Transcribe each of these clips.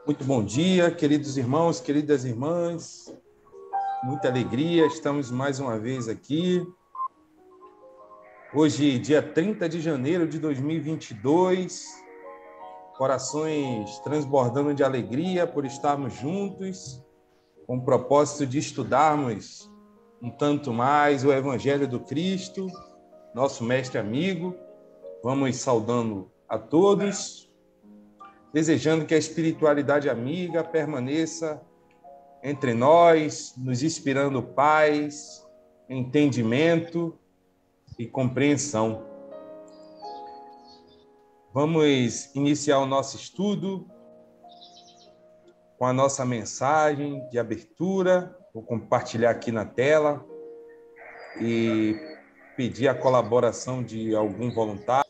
Muito bom dia, queridos irmãos, queridas irmãs. Muita alegria, estamos mais uma vez aqui. Hoje, dia 30 de janeiro de 2022. Corações transbordando de alegria por estarmos juntos, com o propósito de estudarmos um tanto mais o Evangelho do Cristo, nosso mestre amigo. Vamos saudando a todos, desejando que a espiritualidade amiga permaneça entre nós, nos inspirando paz, entendimento e compreensão. Vamos iniciar o nosso estudo com a nossa mensagem de abertura. Vou compartilhar aqui na tela e pedir a colaboração de algum voluntário,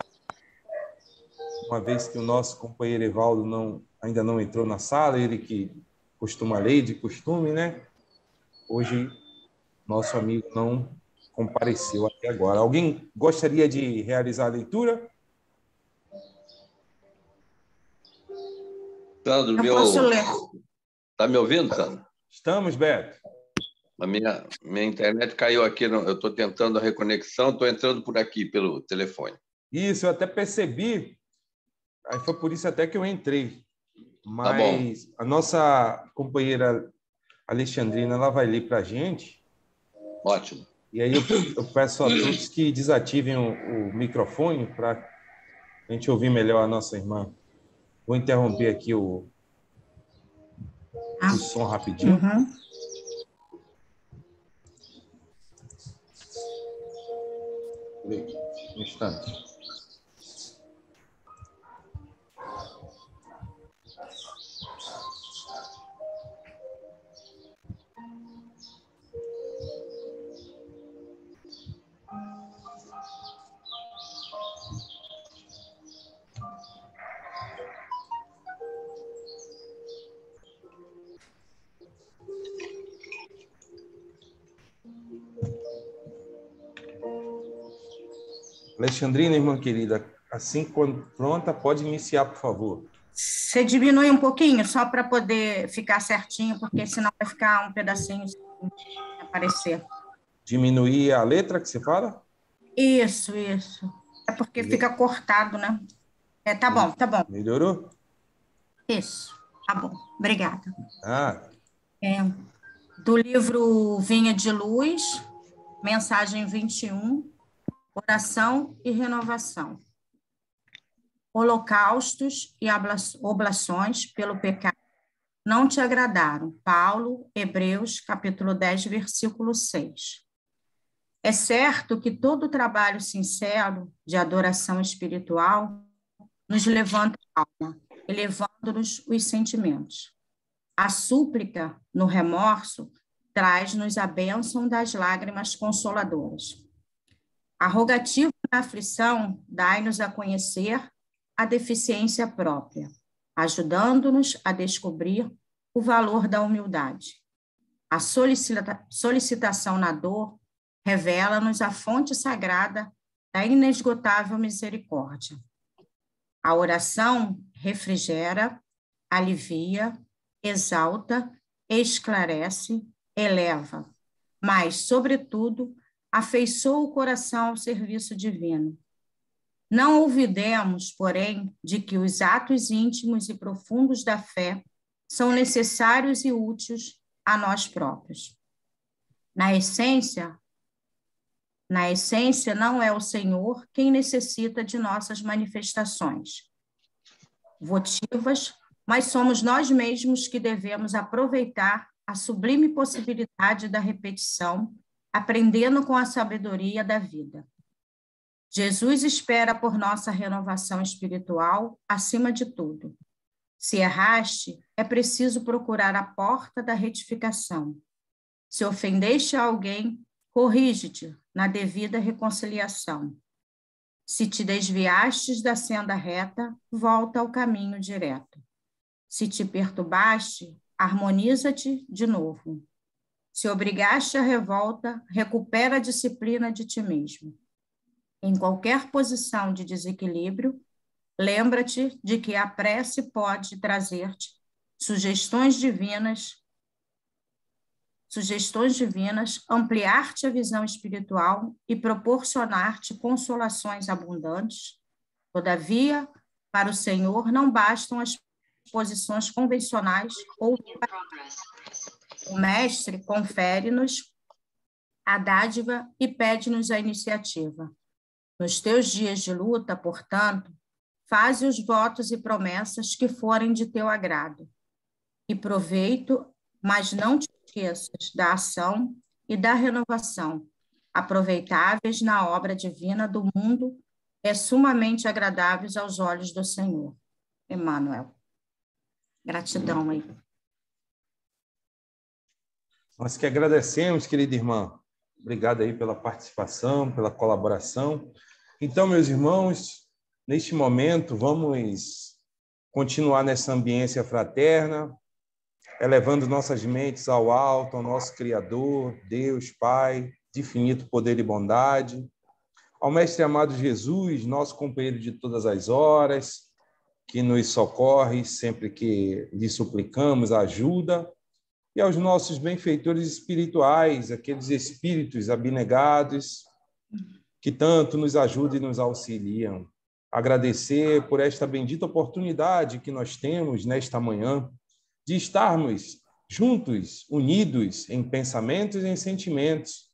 uma vez que o nosso companheiro Evaldo ainda não entrou na sala, ele que costuma ler de costume, né? Hoje, nosso amigo não compareceu até agora. Alguém gostaria de realizar a leitura? Sandro, Eu posso ler. Tá me ouvindo, Sandro? Estamos, Beto. A minha internet caiu aqui, eu estou tentando a reconexão, estou entrando por aqui pelo telefone. Isso, eu até percebi. Aí foi por isso até que eu entrei. Mas Tá bom. A nossa companheira Alexandrina, ela vai ler para a gente. Ótimo. E aí eu peço a todos que desativem o microfone para a gente ouvir melhor a nossa irmã. Vou interromper aqui o som rapidinho. Uhum. Um instante. Alexandrina, irmã querida, assim quando pronta, pode iniciar, por favor. Você diminui um pouquinho, só para poder ficar certinho, porque senão vai ficar um pedacinho sem aparecer. Diminuir a letra que você fala? Isso. É porque fica cortado, né? Tá bom. Melhorou? Isso, tá bom. Obrigada. Ah. Do livro Vinha de Luz, mensagem 21, oração e renovação. Holocaustos e oblações pelo pecado não te agradaram. Paulo, Hebreus, capítulo 10, versículo 6. É certo que todo trabalho sincero de adoração espiritual nos levanta a alma, elevando-nos os sentimentos. A súplica, no remorso, traz-nos a bênção das lágrimas consoladoras. A rogativa na aflição dai-nos a conhecer a deficiência própria, ajudando-nos a descobrir o valor da humildade. A solicitação na dor revela-nos a fonte sagrada da inesgotável misericórdia. A oração refrigera, alivia, exalta, esclarece, eleva, mas, sobretudo, afeiçoa o coração ao serviço divino. Não olvidemos, porém, de que os atos íntimos e profundos da fé são necessários e úteis a nós próprios. Na essência, não é o Senhor quem necessita de nossas manifestações votivas, mas somos nós mesmos que devemos aproveitar a sublime possibilidade da repetição, aprendendo com a sabedoria da vida. Jesus espera por nossa renovação espiritual acima de tudo. Se erraste, é preciso procurar a porta da retificação. Se ofendeste a alguém, corrige-te na devida reconciliação. Se te desviastes da senda reta, volta ao caminho direto. Se te perturbaste, harmoniza-te de novo. Se obrigaste à revolta, recupera a disciplina de ti mesmo. Em qualquer posição de desequilíbrio, lembra-te de que a prece pode trazer-te sugestões divinas, ampliar-te a visão espiritual e proporcionar-te consolações abundantes. Todavia, para o Senhor não bastam as posições convencionais ou o Mestre confere-nos a dádiva e pede-nos a iniciativa. Nos teus dias de luta, portanto, faze os votos e promessas que forem de teu agrado. E proveito, mas não te esqueças da ação e da renovação, aproveitáveis na obra divina do mundo, sumamente agradáveis aos olhos do Senhor. Emmanuel. Gratidão aí. Nós que agradecemos, querida irmã. Obrigado aí pela participação, pela colaboração. Então, meus irmãos, neste momento, vamos continuar nessa ambiência fraterna, elevando nossas mentes ao alto, ao nosso Criador, Deus, Pai, de infinito poder e bondade, ao Mestre amado Jesus, nosso companheiro de todas as horas, que nos socorre sempre que lhe suplicamos ajuda, e aos nossos benfeitores espirituais, aqueles espíritos abnegados que tanto nos ajudam e nos auxiliam. Agradecer por esta bendita oportunidade que nós temos nesta manhã de estarmos juntos, unidos em pensamentos e em sentimentos,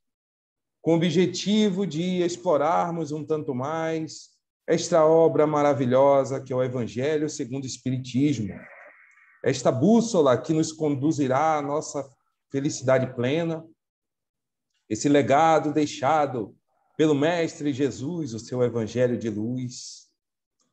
com o objetivo de explorarmos um tanto mais esta obra maravilhosa que é o Evangelho segundo o Espiritismo, esta bússola que nos conduzirá à nossa felicidade plena, esse legado deixado pelo Mestre Jesus, o seu Evangelho de luz.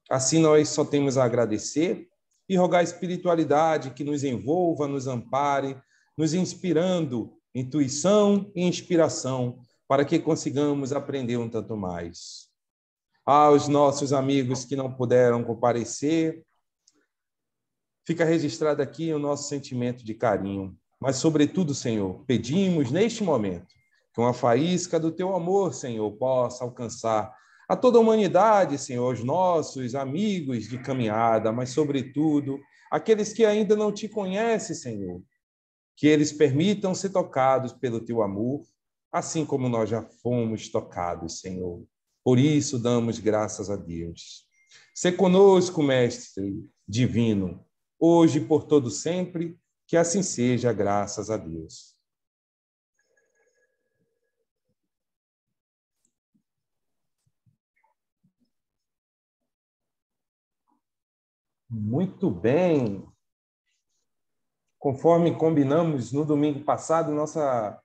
Assim nós só temos a agradecer e rogar a espiritualidade que nos envolva, nos ampare, nos inspirando intuição e inspiração para que consigamos aprender um tanto mais. Aos nossos amigos que não puderam comparecer, fica registrado aqui o nosso sentimento de carinho. Mas, sobretudo, Senhor, pedimos neste momento que uma faísca do teu amor, Senhor, possa alcançar a toda a humanidade, Senhor, os nossos amigos de caminhada, mas, sobretudo, aqueles que ainda não te conhecem, Senhor, que eles permitam ser tocados pelo teu amor, assim como nós já fomos tocados, Senhor. Por isso, damos graças a Deus. Sê conosco, Mestre Divino, hoje e por todo sempre, que assim seja, graças a Deus. Muito bem. Conforme combinamos no domingo passado, nossa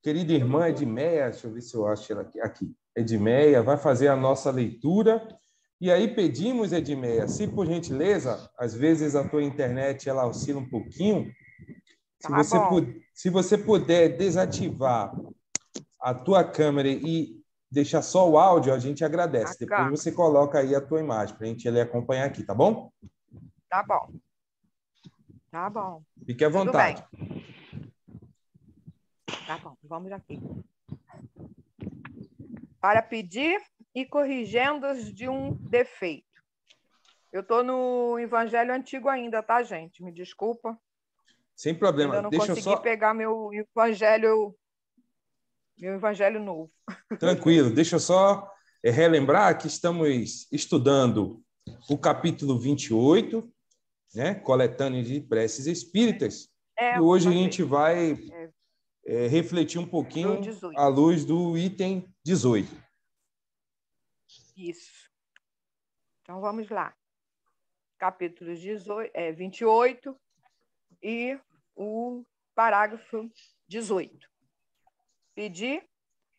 querida irmã Edmeia, deixa eu ver se eu acho ela aqui. Edmeia vai fazer a nossa leitura. E aí pedimos, Edmeia, se por gentileza, às vezes a tua internet ela oscila um pouquinho, se você puder desativar a tua câmera e deixar só o áudio, a gente agradece. Depois você coloca aí a tua imagem para a gente acompanhar aqui, tá bom? Tá bom. Tá bom. Fique à vontade. Tudo bem. Tá bom, vamos aqui. Para pedir e corrigendas de um defeito. Eu estou no Evangelho Antigo ainda, tá, gente? Me desculpa. Sem problema. Ainda não consegui pegar meu Evangelho novo. Tranquilo. Deixa eu só relembrar que estamos estudando o capítulo 28, né? Coletânea de preces espíritas. E hoje a gente vai refletir um pouquinho à luz do item 18. Isso. Então, vamos lá. Capítulo 28 e o parágrafo 18.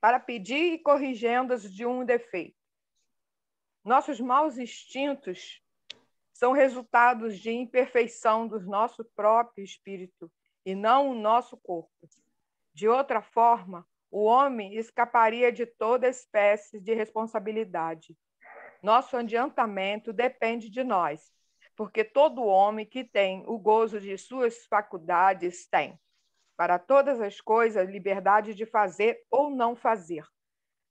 Para pedir e corrigendas de um defeito. Nossos maus instintos são resultados de imperfeição do nosso próprio espírito e não o nosso corpo. De outra forma, o homem escaparia de toda espécie de responsabilidade. Nosso adiantamento depende de nós, porque todo homem que tem o gozo de suas faculdades tem, para todas as coisas, liberdade de fazer ou não fazer.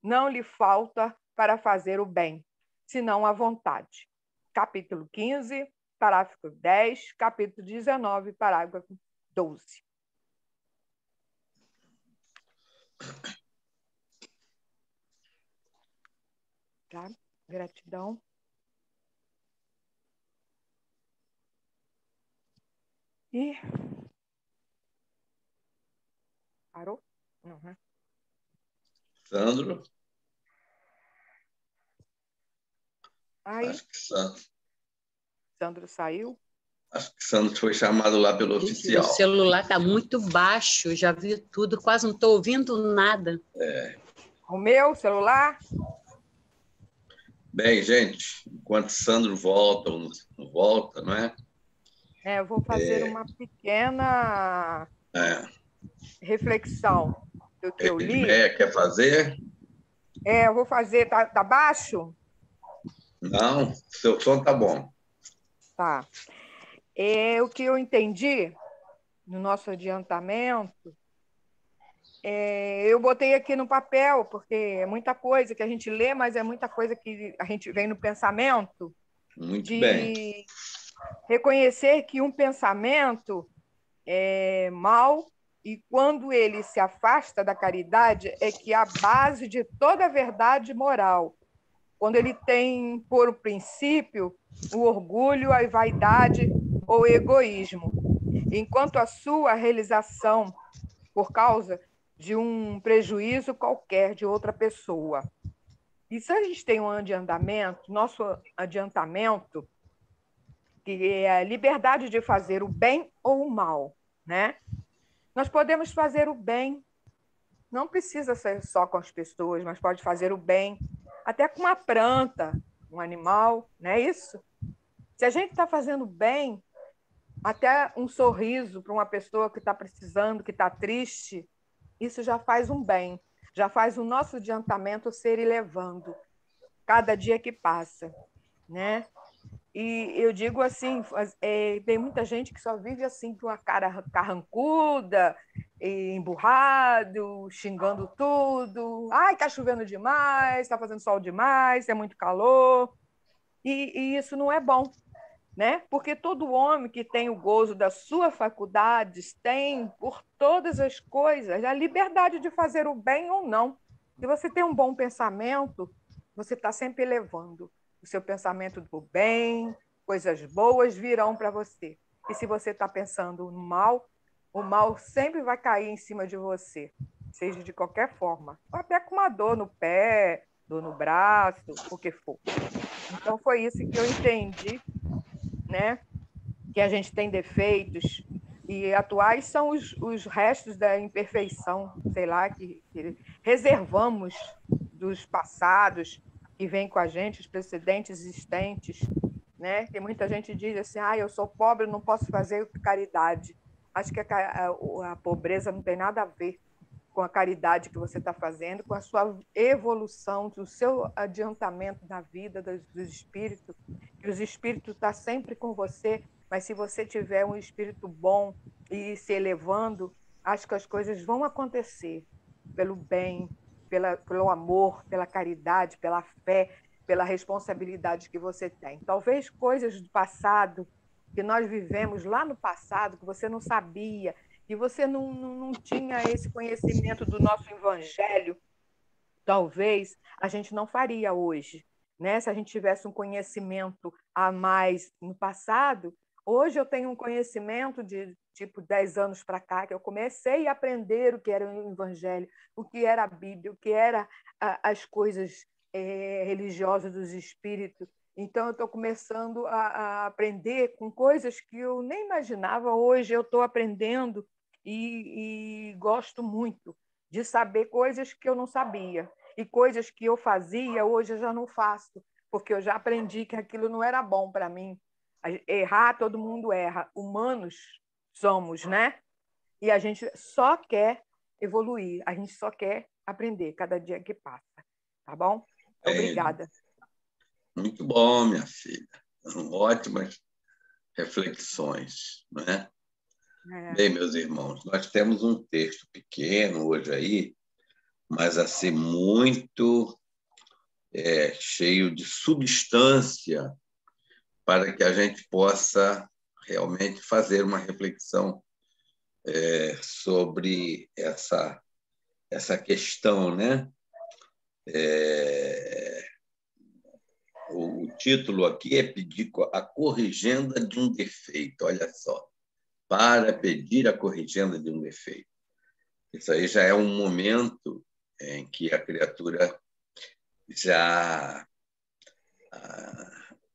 Não lhe falta para fazer o bem, senão a vontade. Capítulo 15, parágrafo 10, capítulo 19, parágrafo 12. Tá? Gratidão. E parou? Não, né? Sandro? Aí, Acho que Sandro saiu. Sandro foi chamado lá pelo Gente, oficial. o celular está muito baixo, já vi tudo, quase não estou ouvindo nada. O meu celular? Bem, gente, enquanto Sandro volta ou não volta, não é? Eu vou fazer uma pequena reflexão do que eu li. Edmeia quer fazer? Eu vou fazer. Tá baixo? Não, seu som tá bom. Tá. O que eu entendi no nosso adiantamento, eu botei aqui no papel, porque é muita coisa que a gente lê, mas é muita coisa que a gente vem no pensamento. Muito bem. Reconhecer que um pensamento é mau, e quando ele se afasta da caridade, é que é a base de toda a verdade moral. Quando ele tem por princípio o orgulho, a vaidade ou o egoísmo, enquanto a sua realização por causa de um prejuízo qualquer de outra pessoa. E se a gente tem um adiantamento, nosso adiantamento, que é a liberdade de fazer o bem ou o mal, né? Nós podemos fazer o bem, não precisa ser só com as pessoas, mas pode fazer o bem até com uma planta, um animal, não é isso? Se a gente está fazendo bem, até um sorriso para uma pessoa que está precisando, que está triste, isso já faz um bem, já faz o nosso adiantamento ser elevando cada dia que passa, né? E eu digo assim, tem muita gente que só vive assim com a cara carrancuda, emburrado, xingando tudo. Ai, está chovendo demais, está fazendo sol demais, é muito calor. E isso não é bom, né? Porque todo homem que tem o gozo das suas faculdades tem, por todas as coisas, a liberdade de fazer o bem ou não. Se você tem um bom pensamento, você está sempre elevando o seu pensamento do bem, coisas boas virão para você. E se você está pensando no mal, o mal sempre vai cair em cima de você, seja de qualquer forma. Até com uma dor no pé, dor no braço, o que for. Então, foi isso que eu entendi, né? Que a gente tem defeitos, e atuais são os restos da imperfeição, sei lá, que reservamos dos passados, que vem com a gente, os precedentes existentes, né? Tem muita gente que diz assim, eu sou pobre, não posso fazer caridade. Acho que a pobreza não tem nada a ver com a caridade que você está fazendo, com a sua evolução, do seu adiantamento na vida dos espíritos, que os espíritos estão sempre com você, mas se você tiver um espírito bom e se elevando, acho que as coisas vão acontecer pelo bem, pelo amor, pela caridade, pela fé, pela responsabilidade que você tem. Talvez coisas do passado, que nós vivemos lá no passado, que você não sabia, que você não tinha esse conhecimento do nosso evangelho, talvez a gente não faria hoje, né? Se a gente tivesse um conhecimento a mais no passado, hoje eu tenho um conhecimento de tipo 10 anos para cá, que eu comecei a aprender o que era o evangelho, o que era a Bíblia, o que eram as coisas religiosas dos espíritos. Então, eu estou começando a aprender com coisas que eu nem imaginava. Hoje eu estou aprendendo e gosto muito de saber coisas que eu não sabia. E coisas que eu fazia, hoje eu já não faço, porque eu já aprendi que aquilo não era bom para mim. Errar, todo mundo erra. Humanos somos, né? E a gente só quer evoluir, a gente só quer aprender cada dia que passa, tá bom? Obrigada. Muito bom, minha filha. Ótimas reflexões, não é? Bem, meus irmãos, nós temos um texto pequeno hoje aí, mas assim muito cheio de substância para que a gente possa realmente fazer uma reflexão sobre essa questão, né? O título aqui é pedir a corrigenda de um defeito, olha só, para pedir a corrigenda de um defeito. Isso aí já é um momento em que a criatura já,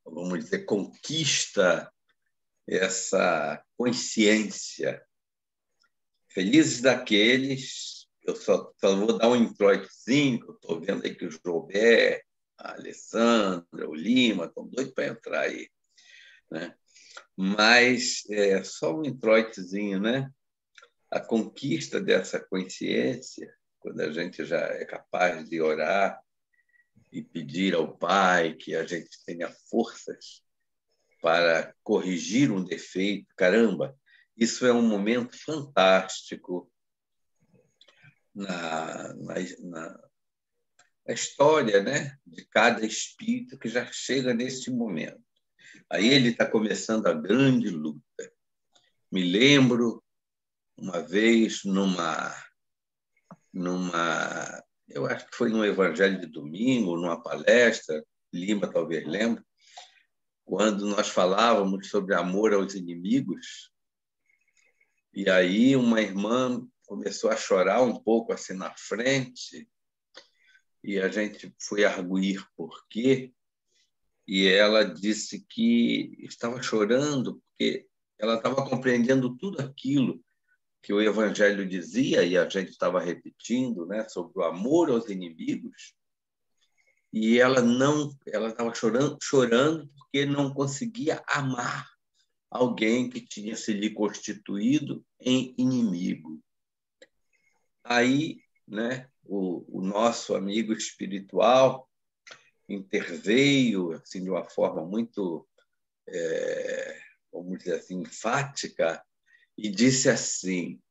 vamos dizer, conquista essa consciência. Felizes daqueles, eu só vou dar um introitozinho, que eu estou vendo aí que o Joubert, a Alessandra, o Lima, estão doidos para entrar aí, né? Mas só um introitozinho, né? A conquista dessa consciência, quando a gente já é capaz de orar e pedir ao Pai que a gente tenha forças para corrigir um defeito, caramba, isso é um momento fantástico na história, né, de cada espírito que já chega nesse momento. Aí ele está começando a grande luta. Me lembro uma vez eu acho que foi no Evangelho de Domingo, numa palestra, Lima talvez lembre, quando nós falávamos sobre amor aos inimigos, e aí uma irmã começou a chorar um pouco assim na frente, e a gente foi arguir por quê, e ela disse que estava chorando porque ela estava compreendendo tudo aquilo que o Evangelho dizia, e a gente estava repetindo, né, sobre o amor aos inimigos, e ela estava chorando porque não conseguia amar alguém que tinha se lhe constituído em inimigo. Aí, né, o nosso amigo espiritual interveio assim, de uma forma muito, vamos dizer assim, enfática, e disse assim: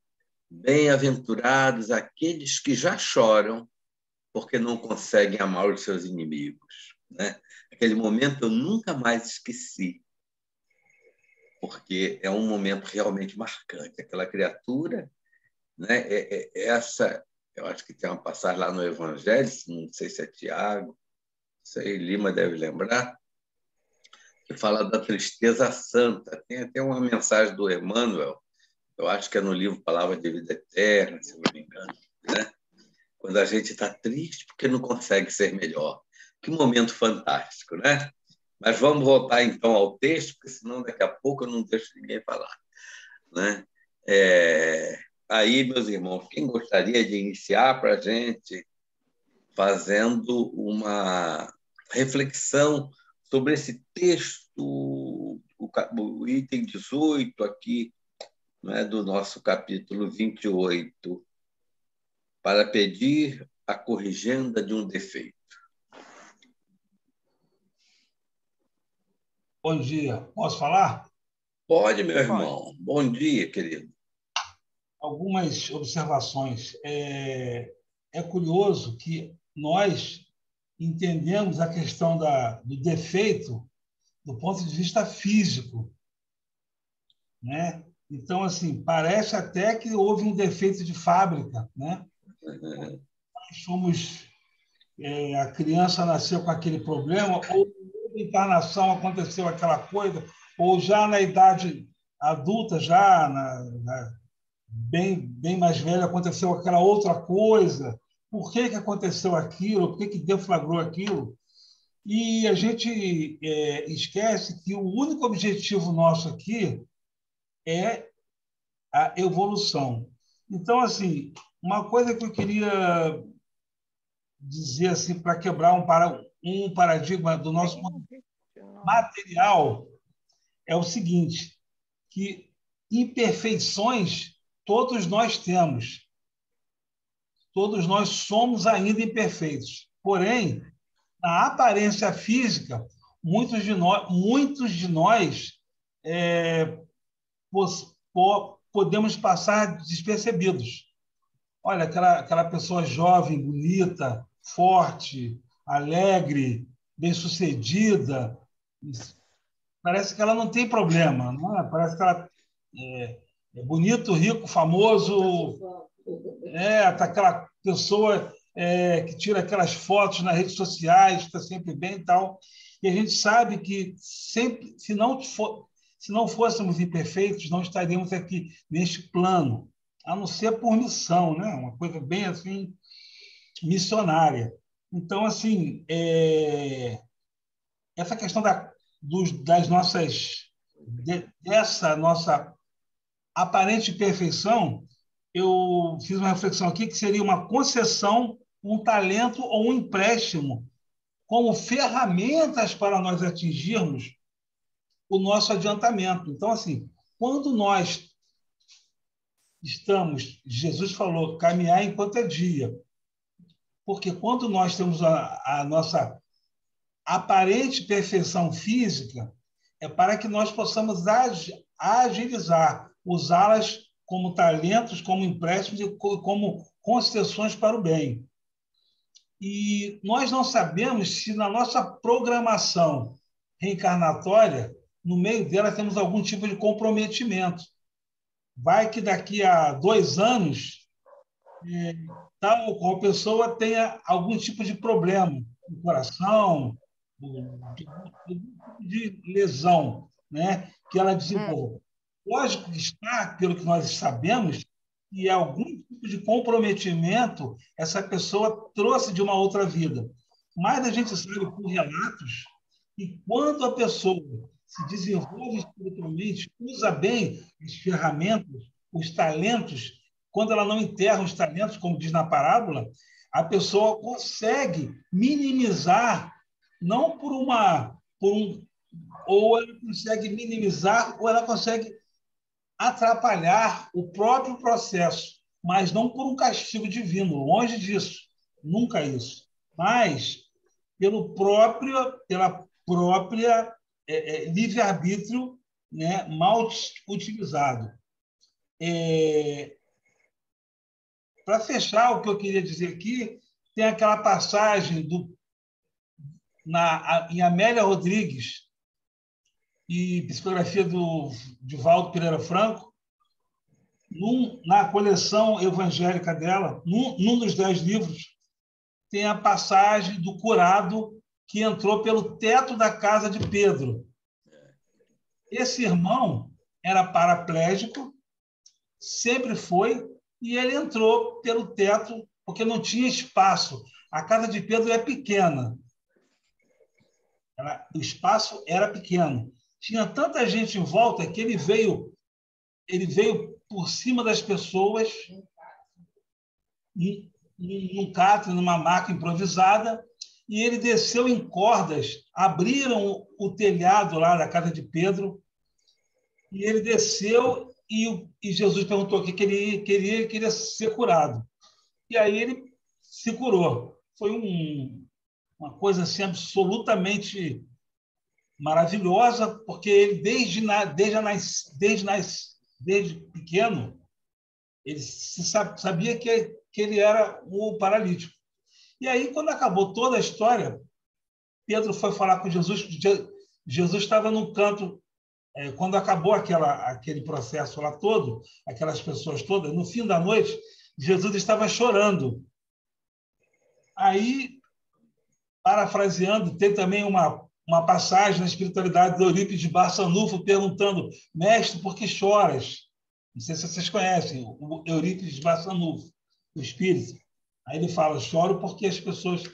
bem-aventurados aqueles que já choram porque não conseguem amar os seus inimigos, né? Aquele momento eu nunca mais esqueci, porque é um momento realmente marcante. Aquela criatura, né? Eu acho que tem uma passagem lá no Evangelho, não sei se é Tiago, sei, Lima deve lembrar, que fala da tristeza santa. Tem até uma mensagem do Emmanuel, eu acho que é no livro Palavra de Vida Eterna, se não me engano, né? Quando a gente está triste porque não consegue ser melhor. Que momento fantástico, né? Mas vamos voltar, então, ao texto, porque senão daqui a pouco eu não deixo ninguém falar, né? Aí, meus irmãos, quem gostaria de iniciar para a gente fazendo uma reflexão sobre esse texto, o item 18 aqui, né, do nosso capítulo 28, para pedir a corrigenda de um defeito. Bom dia. Posso falar? Pode, meu irmão. Bom dia, querido. Algumas observações. É curioso que nós entendemos a questão do defeito do ponto de vista físico, né? Então, assim, parece até que houve um defeito de fábrica, né? A criança nasceu com aquele problema, ou na encarnação aconteceu aquela coisa, ou já na idade adulta, já bem mais velha, aconteceu aquela outra coisa. Por que aconteceu aquilo? Por que deflagrou aquilo? E a gente esquece que o único objetivo nosso aqui é a evolução. Então, assim, uma coisa que eu queria dizer assim, para quebrar um paradigma do nosso material é o seguinte, que imperfeições todos nós temos. todos nós somos ainda imperfeitos. Porém, na aparência física, muitos de nós podemos passar despercebidos. Olha, aquela pessoa jovem, bonita, forte, alegre, bem-sucedida, parece que ela não tem problema, não é? Parece que ela é bonito, rico, famoso, tá aquela pessoa que tira aquelas fotos nas redes sociais, está sempre bem e tal. E a gente sabe que sempre, se não fôssemos imperfeitos, não estaríamos aqui neste plano, a não ser por missão, né? Uma coisa bem assim missionária. Então, assim, essa questão dessa nossa aparente perfeição, eu fiz uma reflexão aqui que seria uma concessão, um talento ou um empréstimo como ferramentas para nós atingirmos o nosso adiantamento. Então, assim, quando nós Jesus falou, caminhar enquanto é dia, porque quando nós temos a nossa aparente perfeição física, é para que nós possamos agilizar, usá-las como talentos, como empréstimos e como concessões para o bem. E nós não sabemos se na nossa programação reencarnatória, no meio dela, temos algum tipo de comprometimento. Vai que daqui a 2 anos, tal ou qual pessoa tenha algum tipo de problema no coração, de lesão, né? Que ela desenvolva. Lógico que está, pelo que nós sabemos, que algum tipo de comprometimento essa pessoa trouxe de uma outra vida. Mas a gente sabe por relatos que quando a pessoa se desenvolve espiritualmente, usa bem as ferramentas, os talentos, quando ela não enterra os talentos, como diz na parábola, a pessoa consegue minimizar, não ou ela consegue minimizar, ou ela consegue atrapalhar o próprio processo, mas não por um castigo divino, longe disso, nunca isso, mas pela própria livre-arbítrio, né, mal utilizado. Para fechar, o que eu queria dizer aqui, tem aquela passagem em Amélia Rodrigues, e psicografia do Divaldo Pereira Franco, na coleção evangélica dela, num dos 10 livros, tem a passagem do curado que entrou pelo teto da casa de Pedro. Esse irmão era paraplégico, sempre foi, e ele entrou pelo teto porque não tinha espaço. A casa de Pedro é pequena. O espaço era pequeno. Tinha tanta gente em volta que ele veio por cima das pessoas num catre, numa maca improvisada, e ele desceu em cordas, abriram o telhado lá da casa de Pedro, e ele desceu e Jesus perguntou o que ele queria ser curado. E aí ele se curou. Foi uma coisa assim, absolutamente maravilhosa, porque ele, desde pequeno, ele sabia que ele era o paralítico. E aí, quando acabou toda a história, Pedro foi falar com Jesus. Jesus estava num canto, quando acabou aquele processo lá todo, aquelas pessoas todas, no fim da noite, Jesus estava chorando. Aí, parafraseando, tem também uma passagem na espiritualidade do Eurípides de Barçanufo perguntando: mestre, por que choras? Não sei se vocês conhecem o Eurípides de Barçanufo, o espírito. Aí ele fala: choro porque as pessoas que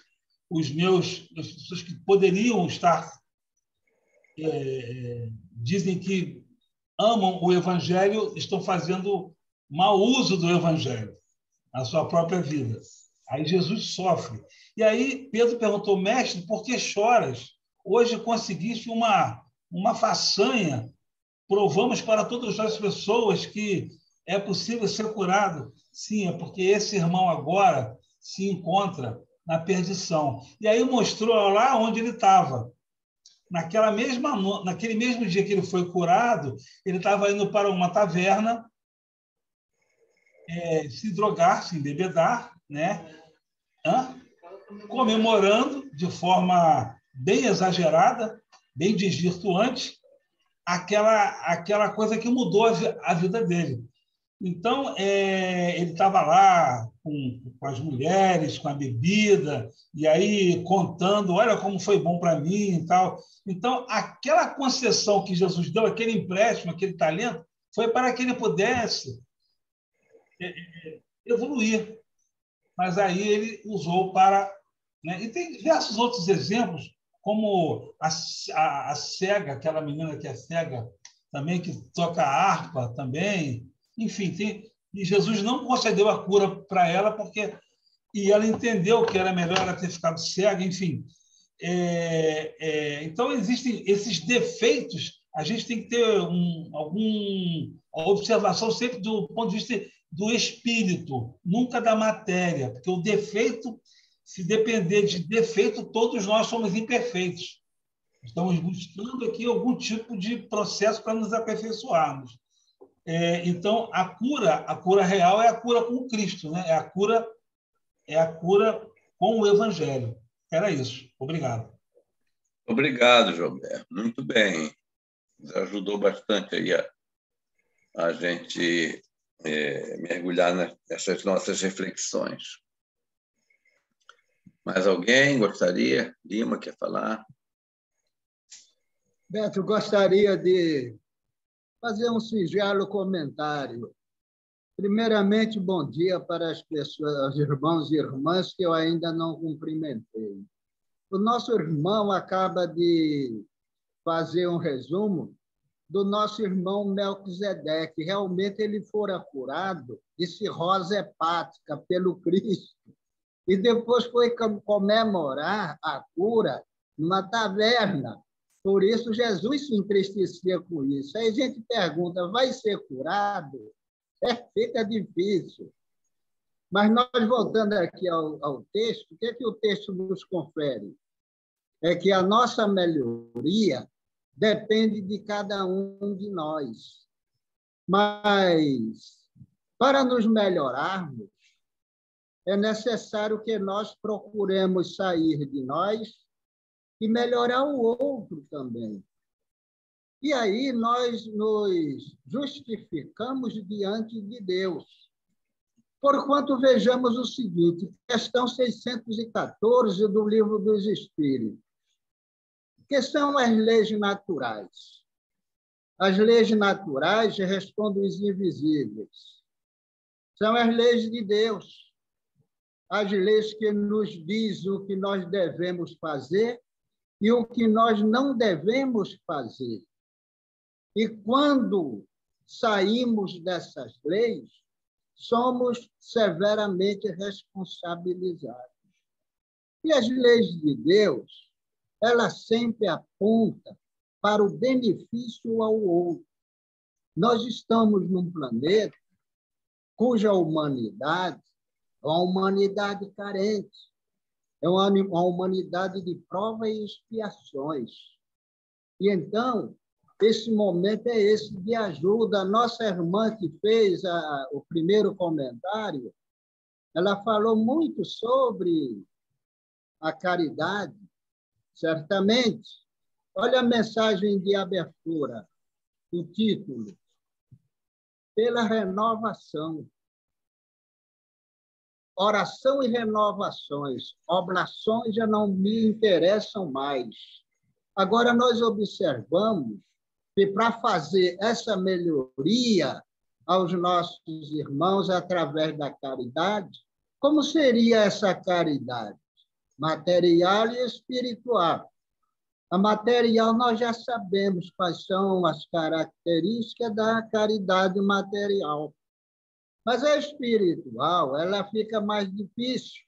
poderiam estar, dizem que amam o Evangelho, estão fazendo mau uso do Evangelho na sua própria vida. Aí Jesus sofre. E aí Pedro perguntou: mestre, por que choras? Hoje conseguiste uma façanha. Provamos para todas as pessoas que É possível ser curado? Sim, é porque esse irmão agora se encontra na perdição. E aí mostrou lá onde ele estava. Naquele mesmo dia que ele foi curado, ele estava indo para uma taverna se drogar, se embebedar, né? Comemorando de forma bem exagerada, bem desvirtuante, aquela coisa que mudou a vida dele. Então, ele estava lá com as mulheres, com a bebida, e aí contando, olha como foi bom para mim e tal. Então, aquela concessão que Jesus deu, aquele empréstimo, aquele talento, foi para que ele pudesse evoluir. Mas aí ele usou para... Né? E tem diversos outros exemplos, como a cega, aquela menina que é cega também, que toca harpa também. Enfim, e Jesus não concedeu a cura para ela, e ela entendeu que era melhor ela ter ficado cega, enfim. Então, existem esses defeitos, a gente tem que ter alguma observação sempre do ponto de vista do espírito, nunca da matéria, porque o defeito, se depender de defeito, todos nós somos imperfeitos. Estamos buscando aqui algum tipo de processo para nos aperfeiçoarmos. Então, a cura real é a cura com Cristo, né? É a cura com o Evangelho. Era isso. Obrigado. Obrigado, Gilberto. Muito bem. Ajudou bastante aí a gente mergulhar nessas nossas reflexões. Mais alguém gostaria? Lima, quer falar? Beto, gostaria de fazer um singelo comentário. Primeiramente, bom dia para as pessoas, os irmãos e irmãs que eu ainda não cumprimentei. O nosso irmão acaba de fazer um resumo do nosso irmão Melquisedeque. Realmente ele fora curado de cirrose hepática pelo Cristo e depois foi comemorar a cura numa taverna. Por isso, Jesus se entristecia com isso. Aí a gente pergunta, vai ser curado? Fica difícil. Mas nós, voltando aqui ao texto, o que o texto nos confere? É que a nossa melhoria depende de cada um de nós. Mas, para nos melhorarmos, é necessário que nós procuremos sair de nós e melhorar o outro também. E aí nós nos justificamos diante de Deus. Porquanto vejamos o seguinte, questão 614 do Livro dos Espíritos, que são as leis naturais. As leis naturais respondem os invisíveis. São as leis de Deus. As leis que nos dizem o que nós devemos fazer e o que nós não devemos fazer. E quando saímos dessas leis, somos severamente responsabilizados. E as leis de Deus, elas sempre apontam para o benefício ao outro. Nós estamos num planeta cuja humanidade é uma humanidade carente, é uma humanidade de provas e expiações. E então, esse momento é esse de ajuda. A nossa irmã que fez o primeiro comentário, ela falou muito sobre a caridade, certamente. Olha a mensagem de abertura, o título, pela renovação. Oração e renovações, oblações já não me interessam mais. Agora, nós observamos que, para fazer essa melhoria aos nossos irmãos através da caridade, como seria essa caridade? Material e espiritual. A material, nós já sabemos quais são as características da caridade material. Mas a espiritual, ela fica mais difícil,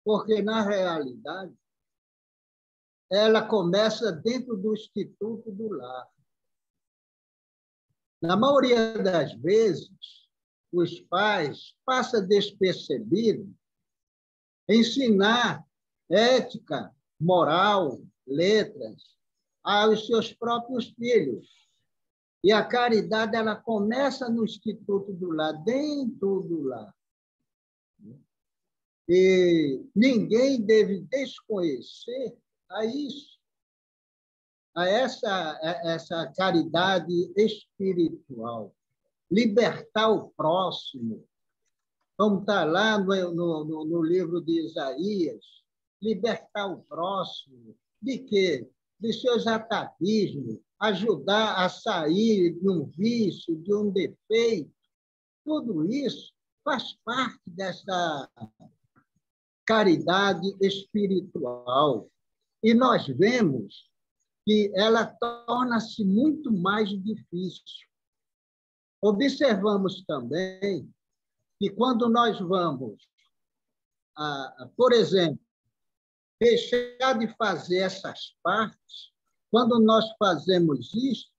porque, na realidade, ela começa dentro do instituto do lar. Na maioria das vezes, os pais passam despercebido ensinar ética, moral, letras aos seus próprios filhos. E a caridade ela começa no Instituto do Lar, dentro do lar. E ninguém deve desconhecer a isso, a essa caridade espiritual. Libertar o próximo, como está lá no livro de Isaías, libertar o próximo. De quê? De seus atavismos, ajudar a sair de um vício, de um defeito. Tudo isso faz parte dessa caridade espiritual. E nós vemos que ela torna-se muito mais difícil. Observamos também que quando nós vamos, por exemplo, deixar de fazer essas partes, quando nós fazemos isso,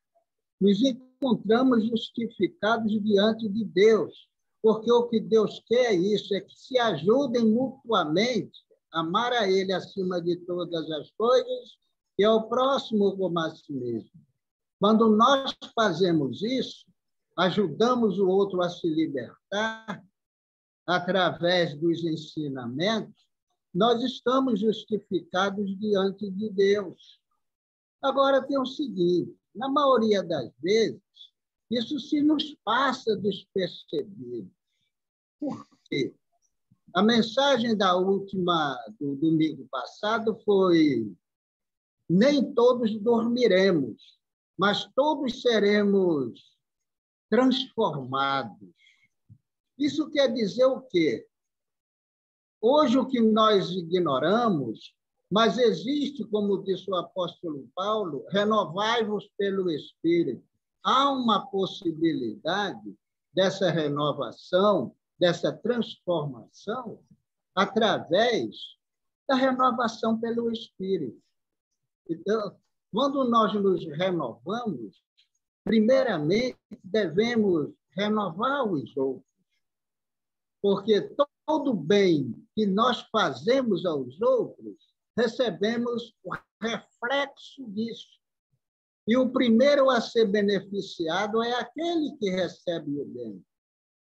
nos encontramos justificados diante de Deus, porque o que Deus quer é isso, é que se ajudem mutuamente, amar a Ele acima de todas as coisas, e ao próximo como a si mesmo. Quando nós fazemos isso, ajudamos o outro a se libertar através dos ensinamentos, nós estamos justificados diante de Deus. Agora, tem o seguinte, na maioria das vezes, isso se nos passa despercebido. Por quê? A mensagem do domingo passado foi: nem todos dormiremos, mas todos seremos transformados. Isso quer dizer o quê? Hoje, o que nós ignoramos, mas existe, como disse o apóstolo Paulo, renovai-vos pelo Espírito. Há uma possibilidade dessa renovação, dessa transformação, através da renovação pelo Espírito. Então, quando nós nos renovamos, primeiramente, devemos renovar os outros, porque todo bem que nós fazemos aos outros, recebemos o reflexo disso. E o primeiro a ser beneficiado é aquele que recebe o bem.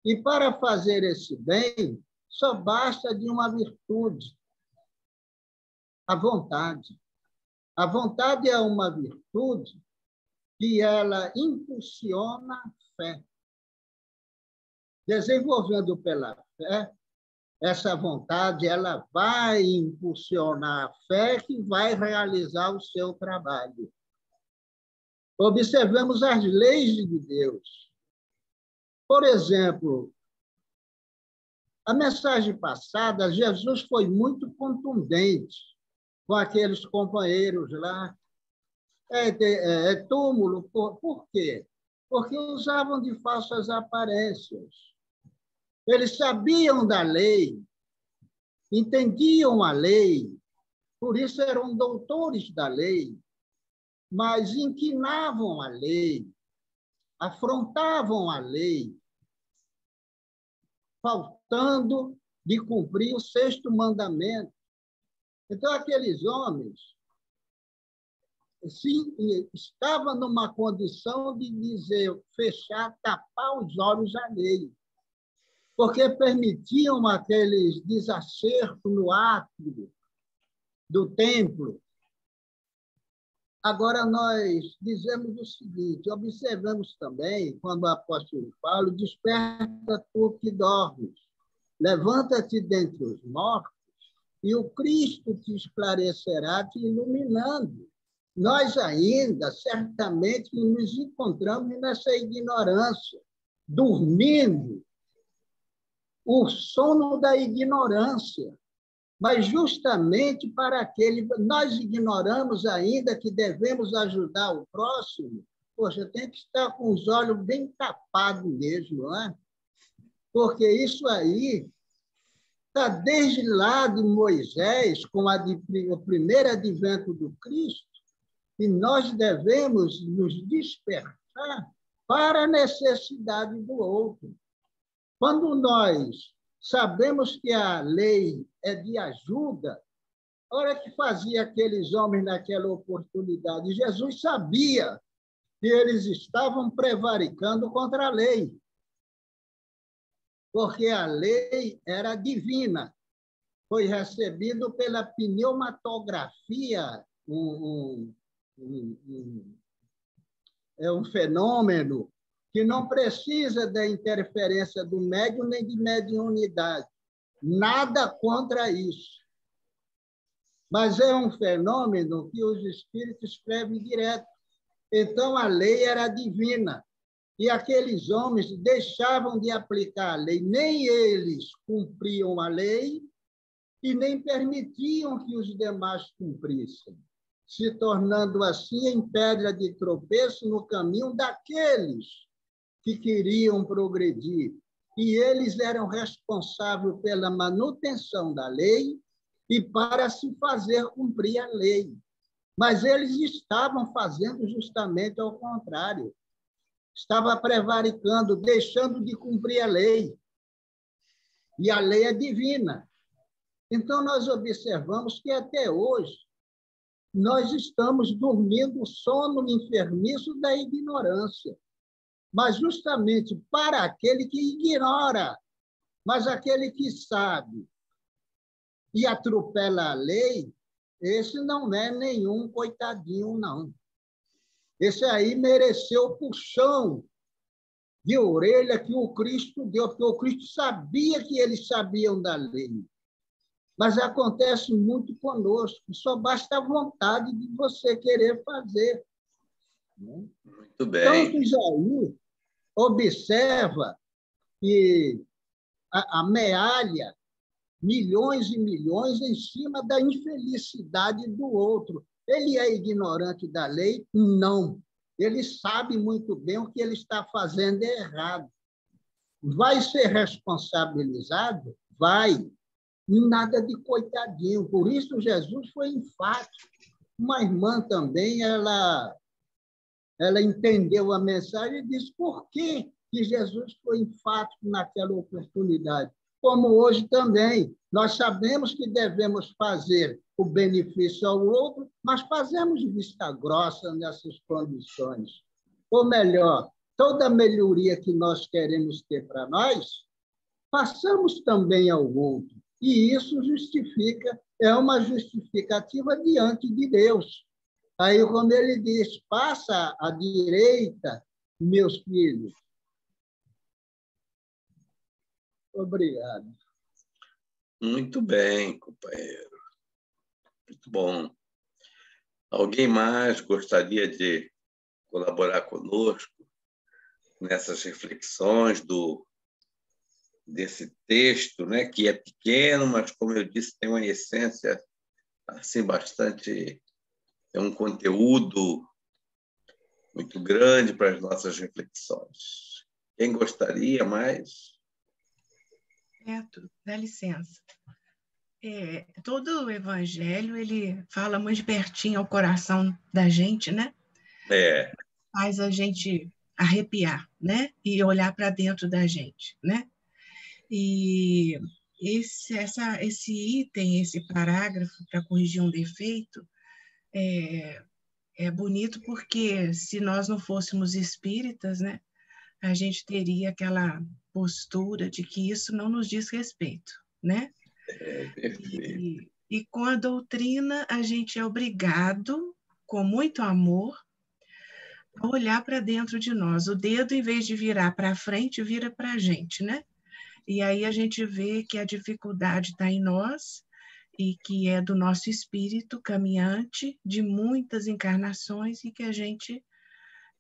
E para fazer esse bem, só basta de uma virtude, a vontade. A vontade é uma virtude que ela impulsiona a fé. Desenvolvendo pela fé, essa vontade ela vai impulsionar a fé que vai realizar o seu trabalho. Observemos as leis de Deus. Por exemplo, a mensagem passada, Jesus foi muito contundente com aqueles companheiros lá. Túmulo. Por quê? Porque usavam de falsas aparências. Eles sabiam da lei, entendiam a lei, por isso eram doutores da lei, mas inquinavam a lei, afrontavam a lei, faltando de cumprir o 6º mandamento. Então, aqueles homens estavam numa condição de dizer, fechar, tapar os olhos alheios, porque permitiam aqueles desacertos no átrio do templo. Agora, nós dizemos o seguinte, observamos também, quando o apóstolo Paulo, desperta tu que dormes, levanta-te dentre os mortos, e o Cristo te esclarecerá, te iluminando. Nós ainda, certamente, nos encontramos nessa ignorância, dormindo, o sono da ignorância. Mas justamente para aquele... Nós ignoramos ainda que devemos ajudar o próximo. Poxa, tem que estar com os olhos bem tapados mesmo, não é? Porque isso aí está desde lá de Moisés, com o primeiro advento do Cristo, e nós devemos nos despertar para a necessidade do outro. Quando nós sabemos que a lei é de ajuda, olha que fazia aqueles homens naquela oportunidade. Jesus sabia que eles estavam prevaricando contra a lei, porque a lei era divina. Foi recebido pela pneumatografia, é um fenômeno que não precisa da interferência do médium nem de mediunidade. Nada contra isso. Mas é um fenômeno que os espíritos escrevem direto. Então, a lei era divina. E aqueles homens deixavam de aplicar a lei. Nem eles cumpriam a lei e nem permitiam que os demais cumprissem, se tornando assim em pedra de tropeço no caminho daqueles que queriam progredir. E eles eram responsáveis pela manutenção da lei e para se fazer cumprir a lei. Mas eles estavam fazendo justamente ao contrário. Estava prevaricando, deixando de cumprir a lei. E a lei é divina. Então, nós observamos que até hoje nós estamos dormindo o sono enfermiço da ignorância. Mas justamente para aquele que ignora, mas aquele que sabe e atropela a lei, esse não é nenhum coitadinho, não. Esse aí mereceu o puxão de orelha que o Cristo deu, porque o Cristo sabia que eles sabiam da lei. Mas acontece muito conosco, só basta a vontade de você querer fazer. Muito bem. Então, Isaú observa que amealha milhões e milhões em cima da infelicidade do outro. Ele é ignorante da lei? Não. Ele sabe muito bem o que ele está fazendo é errado. Vai ser responsabilizado? Vai. Nada de coitadinho. Por isso, Jesus foi enfático. Uma irmã também, ela entendeu a mensagem e disse por que Jesus foi enfático naquela oportunidade. Como hoje também, nós sabemos que devemos fazer o benefício ao outro, mas fazemos vista grossa nessas condições. Ou melhor, toda melhoria que nós queremos ter para nós, passamos também ao outro. E isso justifica, é uma justificativa diante de Deus. Aí, quando ele diz, passa à direita, meus filhos. Obrigado. Muito bem, companheiro. Muito bom. Alguém mais gostaria de colaborar conosco nessas reflexões desse texto, né, que é pequeno, mas, como eu disse, tem uma essência assim, bastante... É um conteúdo muito grande para as nossas reflexões. Quem gostaria mais? Neto, dá licença. Todo o evangelho, ele fala muito pertinho ao coração da gente, né? Faz a gente arrepiar, né? E olhar para dentro da gente, né? E esse item, esse parágrafo, para corrigir um defeito, é bonito porque se nós não fôssemos espíritas, né, a gente teria aquela postura de que isso não nos diz respeito, né? E com a doutrina a gente é obrigado, com muito amor, a olhar para dentro de nós. O dedo, em vez de virar para frente, vira para a gente, né? E aí a gente vê que a dificuldade está em nós, e que é do nosso espírito caminhante de muitas encarnações e que a gente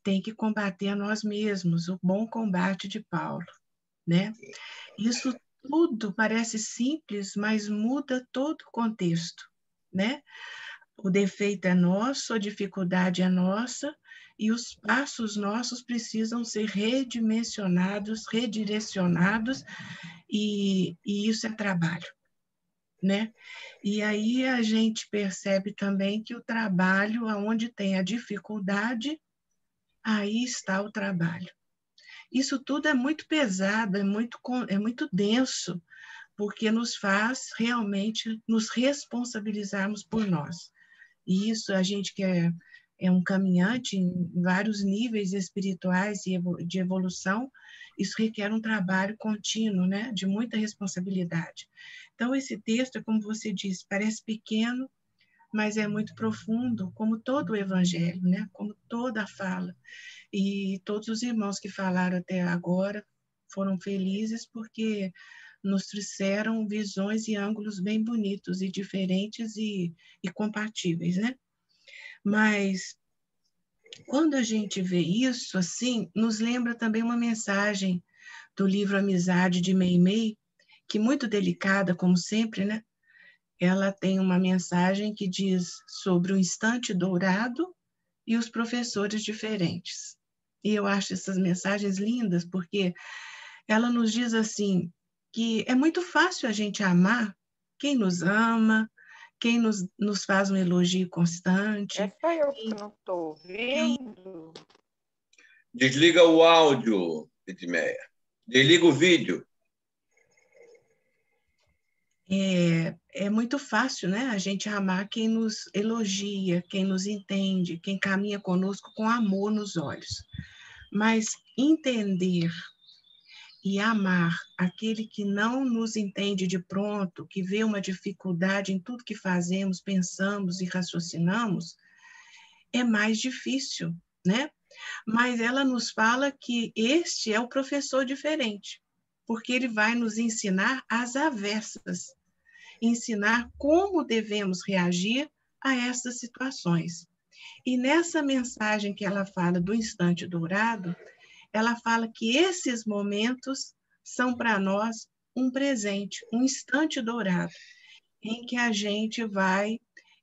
tem que combater a nós mesmos, o bom combate de Paulo, né? Isso tudo parece simples, mas muda todo o contexto, né? O defeito é nosso, a dificuldade é nossa e os passos nossos precisam ser redimensionados, redirecionados e isso é trabalho, né? E aí a gente percebe também que o trabalho, onde tem a dificuldade, aí está o trabalho. Isso tudo é muito pesado, é muito denso, porque nos faz realmente nos responsabilizarmos por nós. E isso, a gente que é um caminhante em vários níveis espirituais e de evolução, isso requer um trabalho contínuo, né? De muita responsabilidade. Então, esse texto, como você disse, parece pequeno, mas é muito profundo, como todo o Evangelho, né? Como toda a fala. E todos os irmãos que falaram até agora foram felizes porque nos trouxeram visões e ângulos bem bonitos e diferentes e compatíveis, né? Mas quando a gente vê isso assim, nos lembra também uma mensagem do livro Amizade de Meimei, que muito delicada, como sempre, né? Ela tem uma mensagem que diz sobre o instante dourado e os professores diferentes. E eu acho essas mensagens lindas, porque ela nos diz assim, que é muito fácil a gente amar quem nos ama, quem nos faz um elogio constante. É só eu que não estou ouvindo. Desliga o áudio, Edmeia. Desliga o vídeo. É muito fácil, né? A gente amar quem nos elogia, quem nos entende, quem caminha conosco com amor nos olhos. Mas entender e amar aquele que não nos entende de pronto, que vê uma dificuldade em tudo que fazemos, pensamos e raciocinamos, é mais difícil, né? Mas ela nos fala que este é o professor diferente, porque ele vai nos ensinar às avessas, ensinar como devemos reagir a essas situações. E nessa mensagem que ela fala do instante dourado, ela fala que esses momentos são para nós um presente, um instante dourado, em que a gente vai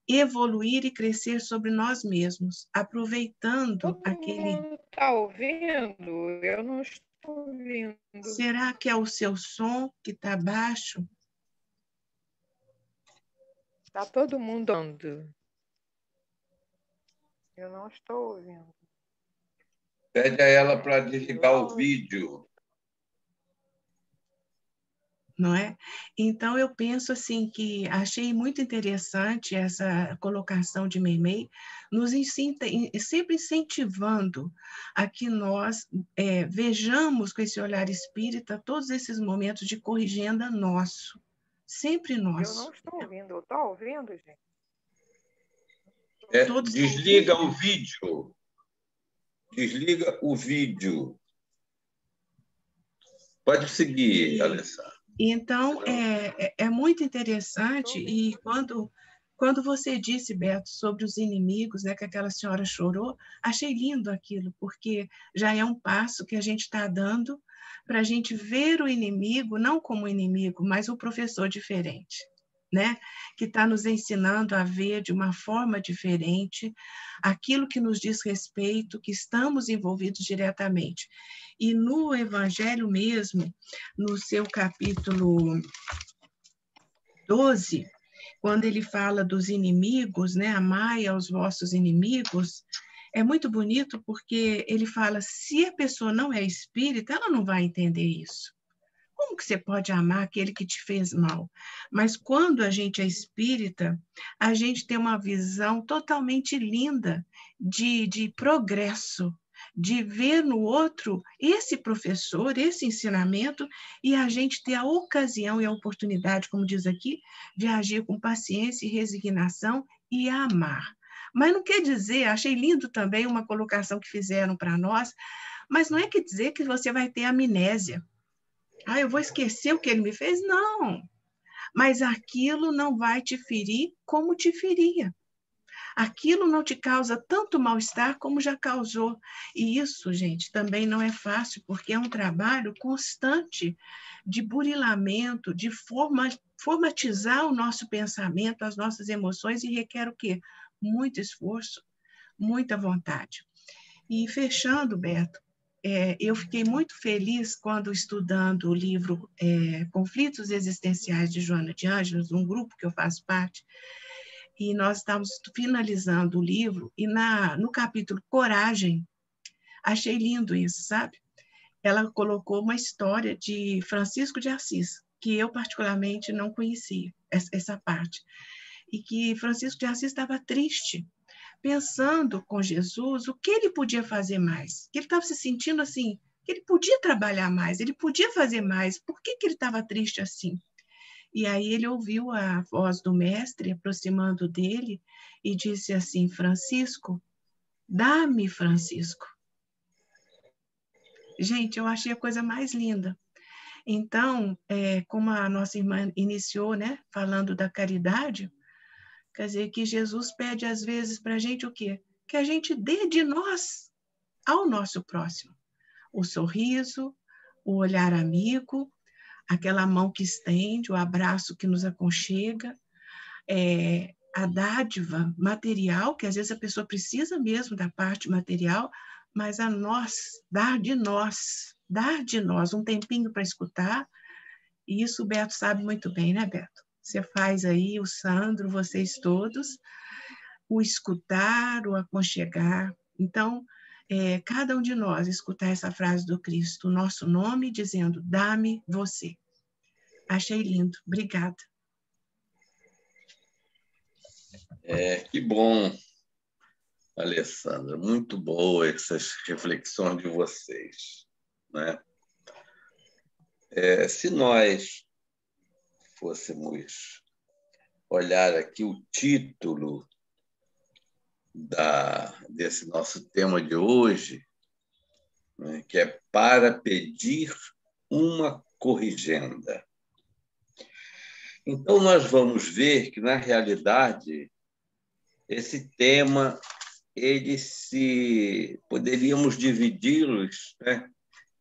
evoluir e crescer sobre nós mesmos, aproveitando Todo aquele... mundo está ouvindo? Eu não estou ouvindo. Será que é o seu som que está baixo? Está todo mundo ouvindo. Eu não estou ouvindo. Pede a ela para desligar o vídeo. Não é? Então, eu penso assim que achei muito interessante essa colocação de Meimei, sempre incentivando a que nós vejamos com esse olhar espírita todos esses momentos de corrigenda nosso, sempre nosso. Eu não estou ouvindo. Estou ouvindo, gente? Desliga o vídeo. Desliga o vídeo. Pode seguir, Alessandra. Então, é muito interessante, e quando você disse, Beto, sobre os inimigos, né, que aquela senhora chorou, achei lindo aquilo, porque já é um passo que a gente está dando para a gente ver o inimigo, não como inimigo, mas o professor diferente, né? Que está nos ensinando a ver de uma forma diferente aquilo que nos diz respeito, que estamos envolvidos diretamente. E no Evangelho mesmo, no seu capítulo 12, quando ele fala dos inimigos, né, amai aos vossos inimigos, é muito bonito porque ele fala, se a pessoa não é espírita, ela não vai entender isso. Como que você pode amar aquele que te fez mal? Mas quando a gente é espírita, a gente tem uma visão totalmente linda de progresso, de ver no outro esse professor, esse ensinamento, e a gente ter a ocasião e a oportunidade, como diz aqui, de agir com paciência e resignação e amar. Mas não quer dizer, achei lindo também uma colocação que fizeram para nós, mas não é que dizer que você vai ter amnésia. Eu vou esquecer o que ele me fez? Não. Mas aquilo não vai te ferir como te feria. Aquilo não te causa tanto mal-estar como já causou. E isso, gente, também não é fácil, porque é um trabalho constante de burilamento, de formatizar o nosso pensamento, as nossas emoções, e requer o quê? Muito esforço, muita vontade. E fechando, Beto, eu fiquei muito feliz quando, estudando o livro Conflitos Existenciais de Joana de Ângeles, um grupo que eu faço parte, e nós estávamos finalizando o livro, e no capítulo Coragem, Achei lindo isso, sabe? Ela colocou uma história de Francisco de Assis, que eu particularmente não conhecia, essa parte. E que Francisco de Assis estava triste, pensando com Jesus o que ele podia fazer mais. Que ele estava se sentindo assim, que ele podia trabalhar mais, ele podia fazer mais. Por que ele estava triste assim? E aí ele ouviu a voz do mestre aproximando dele e disse assim: Francisco, dá-me, Francisco. Gente, eu achei a coisa mais linda. Então, como a nossa irmã iniciou, né, falando da caridade, quer dizer que Jesus pede às vezes para a gente o quê? Que a gente dê de nós ao nosso próximo. O sorriso, o olhar amigo, aquela mão que estende, o abraço que nos aconchega, a dádiva material, que às vezes a pessoa precisa mesmo da parte material, mas a nós, dar de nós um tempinho para escutar, e isso o Beto sabe muito bem, né, Beto? Você faz aí, o Sandro, vocês todos, o escutar, o aconchegar. Então, cada um de nós escutar essa frase do Cristo, o nosso nome, dizendo, dá-me você. Achei lindo. Obrigada. Que bom, Alessandra. Muito boa essas reflexões de vocês, né? Se nós fôssemos olhar aqui o título desse nosso tema de hoje, né, que é Para Pedir uma Corrigenda. Então, nós vamos ver que, na realidade, esse tema, poderíamos dividi-los, né,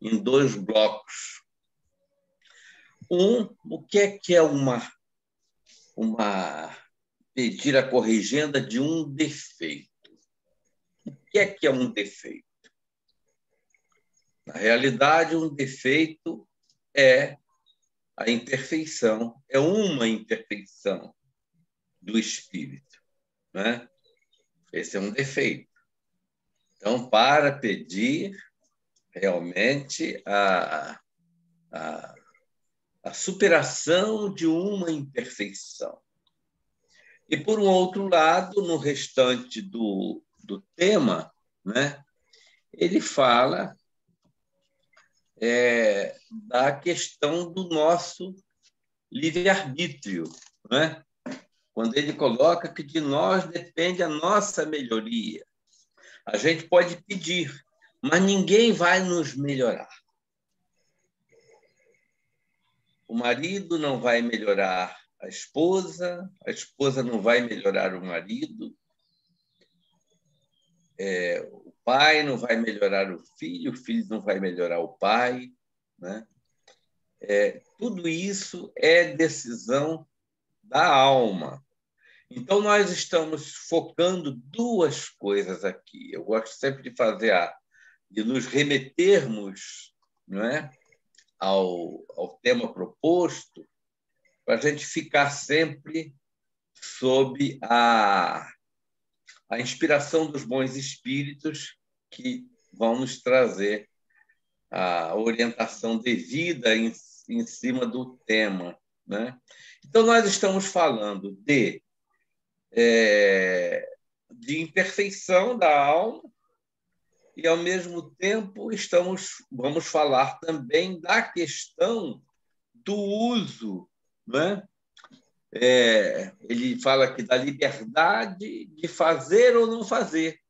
em 2 blocos. O que é pedir a corrigenda de um defeito? O que é um defeito? Na realidade, um defeito é a imperfeição, é uma imperfeição do espírito, né? Esse é um defeito. Então, para pedir realmente a superação de uma imperfeição. E, por um outro lado, no restante do tema, né, ele fala da questão do nosso livre-arbítrio, né? Quando ele coloca que de nós depende a nossa melhoria. A gente pode pedir, mas ninguém vai nos melhorar. O marido não vai melhorar a esposa não vai melhorar o marido, o pai não vai melhorar o filho não vai melhorar o pai, né? Tudo isso é decisão da alma. Então, nós estamos focando 2 coisas aqui. Eu gosto sempre de de nos remetermos, não é, ao tema proposto, para a gente ficar sempre sob a inspiração dos bons espíritos que vão nos trazer a orientação devida em cima do tema, né? Então, nós estamos falando de imperfeição da alma e, ao mesmo tempo, vamos falar também da questão do uso, né? Ele fala aqui da liberdade de fazer ou não fazer.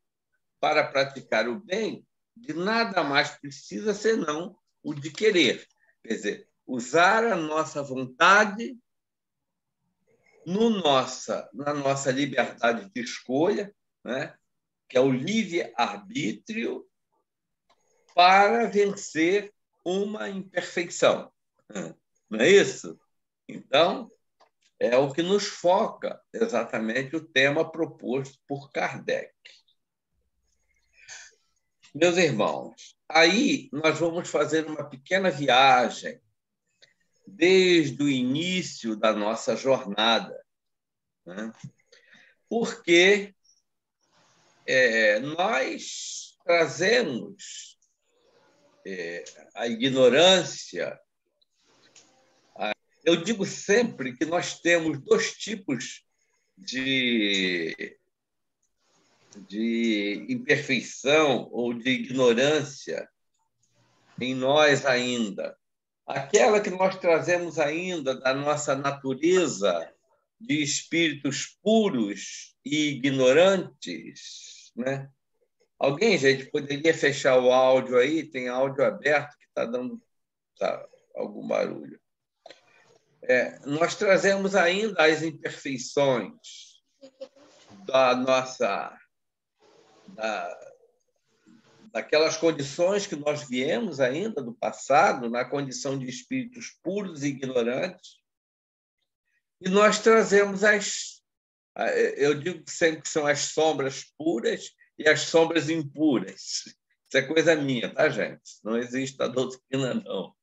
Para praticar o bem, de nada mais precisa senão o de querer. Quer dizer, usar a nossa vontade na nossa liberdade de escolha, né? Que é o livre-arbítrio, para vencer uma imperfeição. Não é isso? Então, é o que nos foca exatamente o tema proposto por Kardec. Meus irmãos, aí nós vamos fazer uma pequena viagem desde o início da nossa jornada, né? Porque nós trazemos a ignorância. Eu digo sempre que nós temos dois tipos de imperfeição ou de ignorância em nós ainda. Aquela que nós trazemos ainda da nossa natureza de espíritos puros e ignorantes, né? Alguém, gente, poderia fechar o áudio aí? Tem áudio aberto que está dando algum barulho. Nós trazemos ainda as imperfeições daquelas condições que nós viemos ainda do passado, na condição de espíritos puros e ignorantes, e nós trazemos eu digo sempre que são as sombras puras e as sombras impuras. Isso é coisa minha, tá, gente? Não existe a doutrina, não.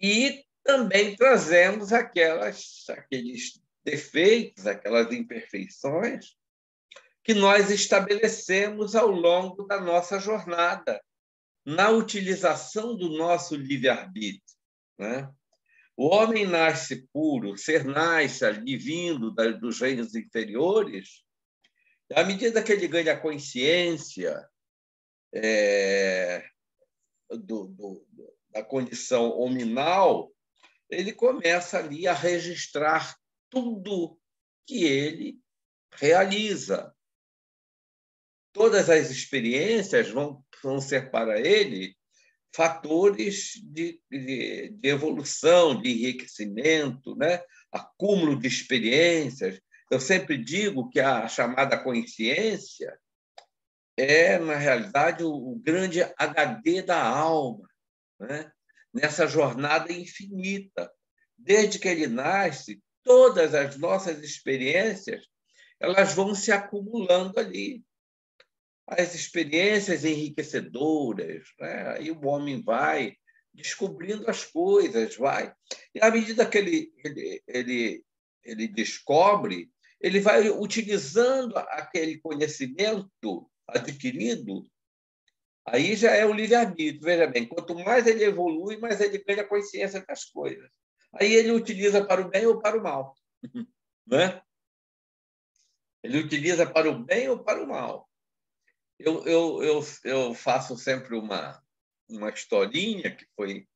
E também trazemos aqueles defeitos, aquelas imperfeições que nós estabelecemos ao longo da nossa jornada, na utilização do nosso livre-arbítrio, né? O homem nasce puro, ser nasce ali vindo dos reinos inferiores, à medida que ele ganha a consciência da condição hominal, ele começa ali a registrar tudo que ele realiza. Todas as experiências vão ser para ele fatores de evolução, de enriquecimento, né? Acúmulo de experiências. Eu sempre digo que a chamada consciência é, na realidade, o grande HD da alma, né? Nessa jornada infinita. Desde que ele nasce, todas as nossas experiências elas vão se acumulando ali. As experiências enriquecedoras, né? Aí o homem vai descobrindo as coisas, vai. E à medida que ele descobre, ele vai utilizando aquele conhecimento adquirido, aí já é o livre-arbítrio. Veja bem, quanto mais ele evolui, mais ele ganha consciência das coisas. Aí ele utiliza para o bem ou para o mal, né? Ele utiliza para o bem ou para o mal. Eu faço sempre uma historinha que foi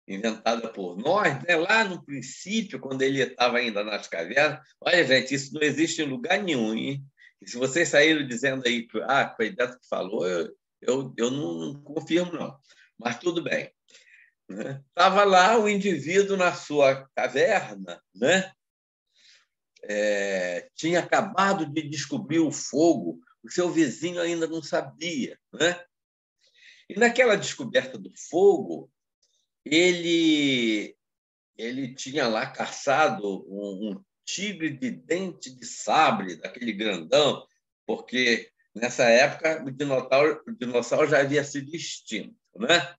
inventada por nós, né? Lá no princípio, quando ele estava ainda nas cavernas. Olha, gente, isso não existe em lugar nenhum, hein? E se vocês saíram dizendo aí que foi Beto que falou, eu não confirmo, não. Mas tudo bem. Estava lá o indivíduo na sua caverna, né? Tinha acabado de descobrir o fogo, o seu vizinho ainda não sabia, né? E naquela descoberta do fogo, ele tinha lá caçado um tigre de dente de sabre, daquele grandão, porque nessa época o dinossauro já havia sido extinto, né?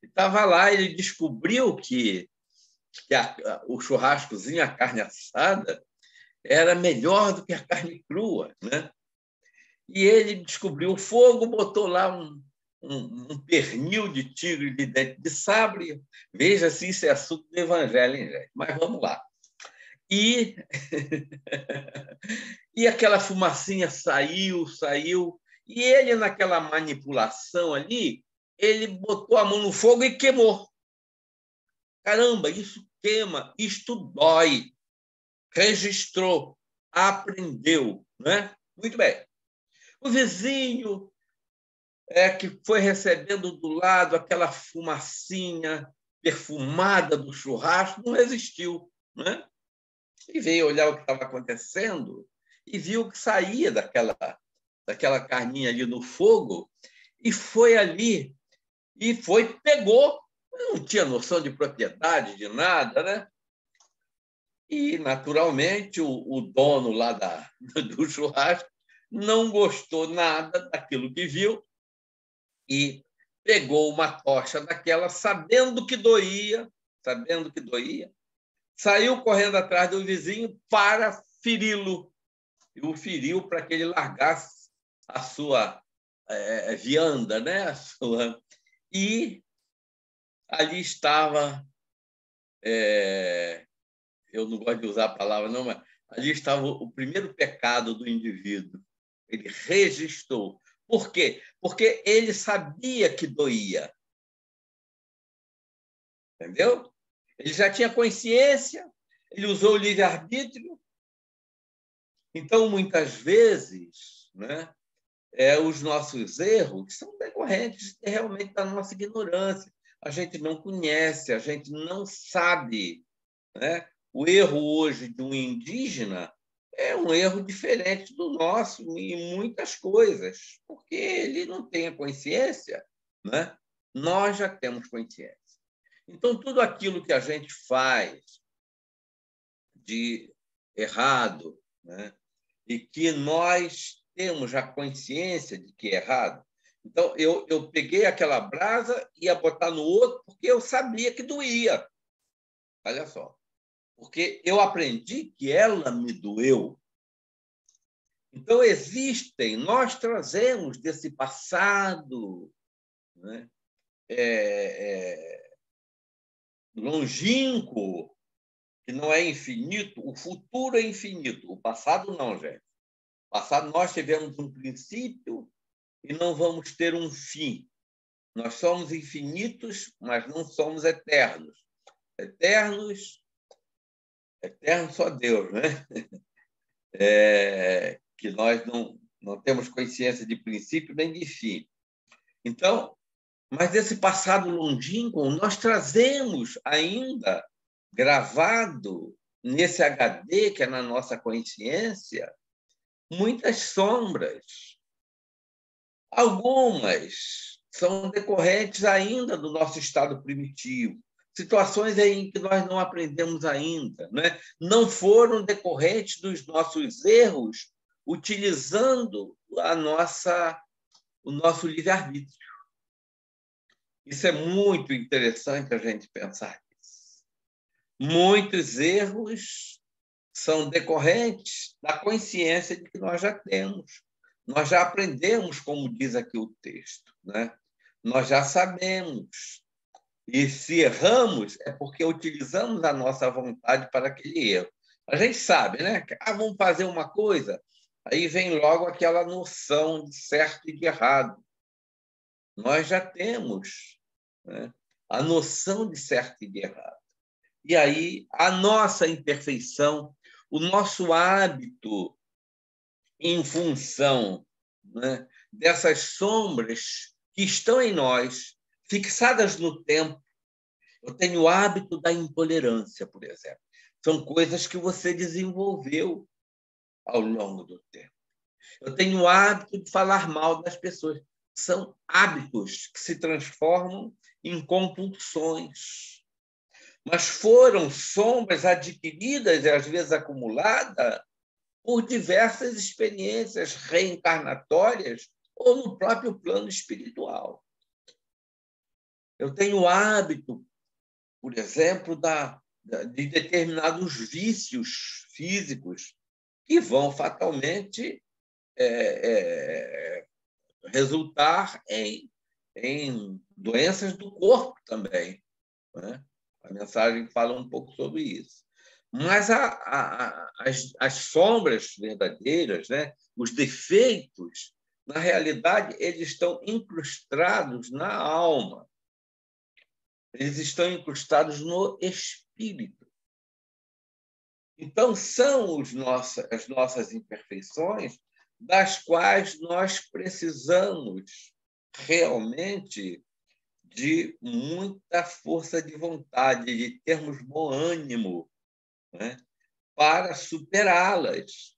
Estava lá, ele descobriu que o churrascozinho, a carne assada, era melhor do que a carne crua, né? E ele descobriu o fogo, botou lá um pernil de tigre de dente de sabre. Veja se isso é assunto do evangelho, hein, gente? Mas vamos lá. E aquela fumacinha saiu, e ele, naquela manipulação ali, ele botou a mão no fogo e queimou. Caramba, isso queima, isto dói. Registrou, aprendeu, né? Muito bem. O vizinho que foi recebendo do lado aquela fumacinha perfumada do churrasco não resistiu, né? E veio olhar o que estava acontecendo e viu que saía daquela carninha ali no fogo e foi ali e pegou. Não tinha noção de propriedade, de nada, né? E, naturalmente, o dono lá do churrasco não gostou nada daquilo que viu e pegou uma tocha daquela, sabendo que doía, saiu correndo atrás do vizinho para feri-lo. E o feriu para que ele largasse a sua vianda, né? E ali estava, eu não gosto de usar a palavra, não, mas ali estava o primeiro pecado do indivíduo. Ele registrou. Por quê? Porque ele sabia que doía. Entendeu? Ele já tinha consciência, ele usou o livre-arbítrio. Então, muitas vezes, né, os nossos erros são decorrentes realmente da nossa ignorância. A gente não conhece, a gente não sabe, né? O erro hoje de um indígena é um erro diferente do nosso em muitas coisas, porque ele não tem a consciência, né? Nós já temos consciência. Então, tudo aquilo que a gente faz de errado, né? E que nós temos a consciência de que é errado. Então, eu peguei aquela brasa e ia botar no outro porque eu sabia que doía. Olha só. Porque eu aprendi que ela me doeu. Então, nós trazemos desse passado, né, longínquo, que não é infinito, o futuro é infinito, o passado não, gente. O passado nós tivemos um princípio e não vamos ter um fim. Nós somos infinitos, mas não somos eternos. Eternos só Deus, né? Que nós não temos consciência de princípio nem de fim. Então, mas esse passado longínquo, nós trazemos ainda gravado nesse HD, que é na nossa consciência, muitas sombras. Algumas são decorrentes ainda do nosso estado primitivo, situações em que nós não aprendemos ainda, né? Não foram decorrentes dos nossos erros, utilizando o nosso livre-arbítrio. Isso é muito interessante a gente pensar nisso. Muitos erros são decorrentes da consciência de que nós já temos. Nós já aprendemos, como diz aqui o texto, né? Nós já sabemos. E se erramos, é porque utilizamos a nossa vontade para aquele erro. A gente sabe, né? Vamos fazer uma coisa, aí vem logo aquela noção de certo e de errado. Nós já temos, né, a noção de certo e de errado. E aí a nossa imperfeição, o nosso hábito em função, né, dessas sombras que estão em nós, fixadas no tempo. Eu tenho o hábito da intolerância, por exemplo. São coisas que você desenvolveu ao longo do tempo. Eu tenho o hábito de falar mal das pessoas. São hábitos que se transformam em compulsões. Mas foram sombras adquiridas e, às vezes, acumuladas por diversas experiências reencarnatórias ou no próprio plano espiritual. Eu tenho o hábito, por exemplo, de determinados vícios físicos que vão fatalmente resultar em doenças do corpo também, né? A mensagem fala um pouco sobre isso. Mas as sombras verdadeiras, né? Os defeitos, na realidade, eles estão incrustados na alma. Eles estão incrustados no espírito. Então, são as nossas imperfeições das quais nós precisamos realmente de muita força de vontade, de termos bom ânimo, né, para superá-las.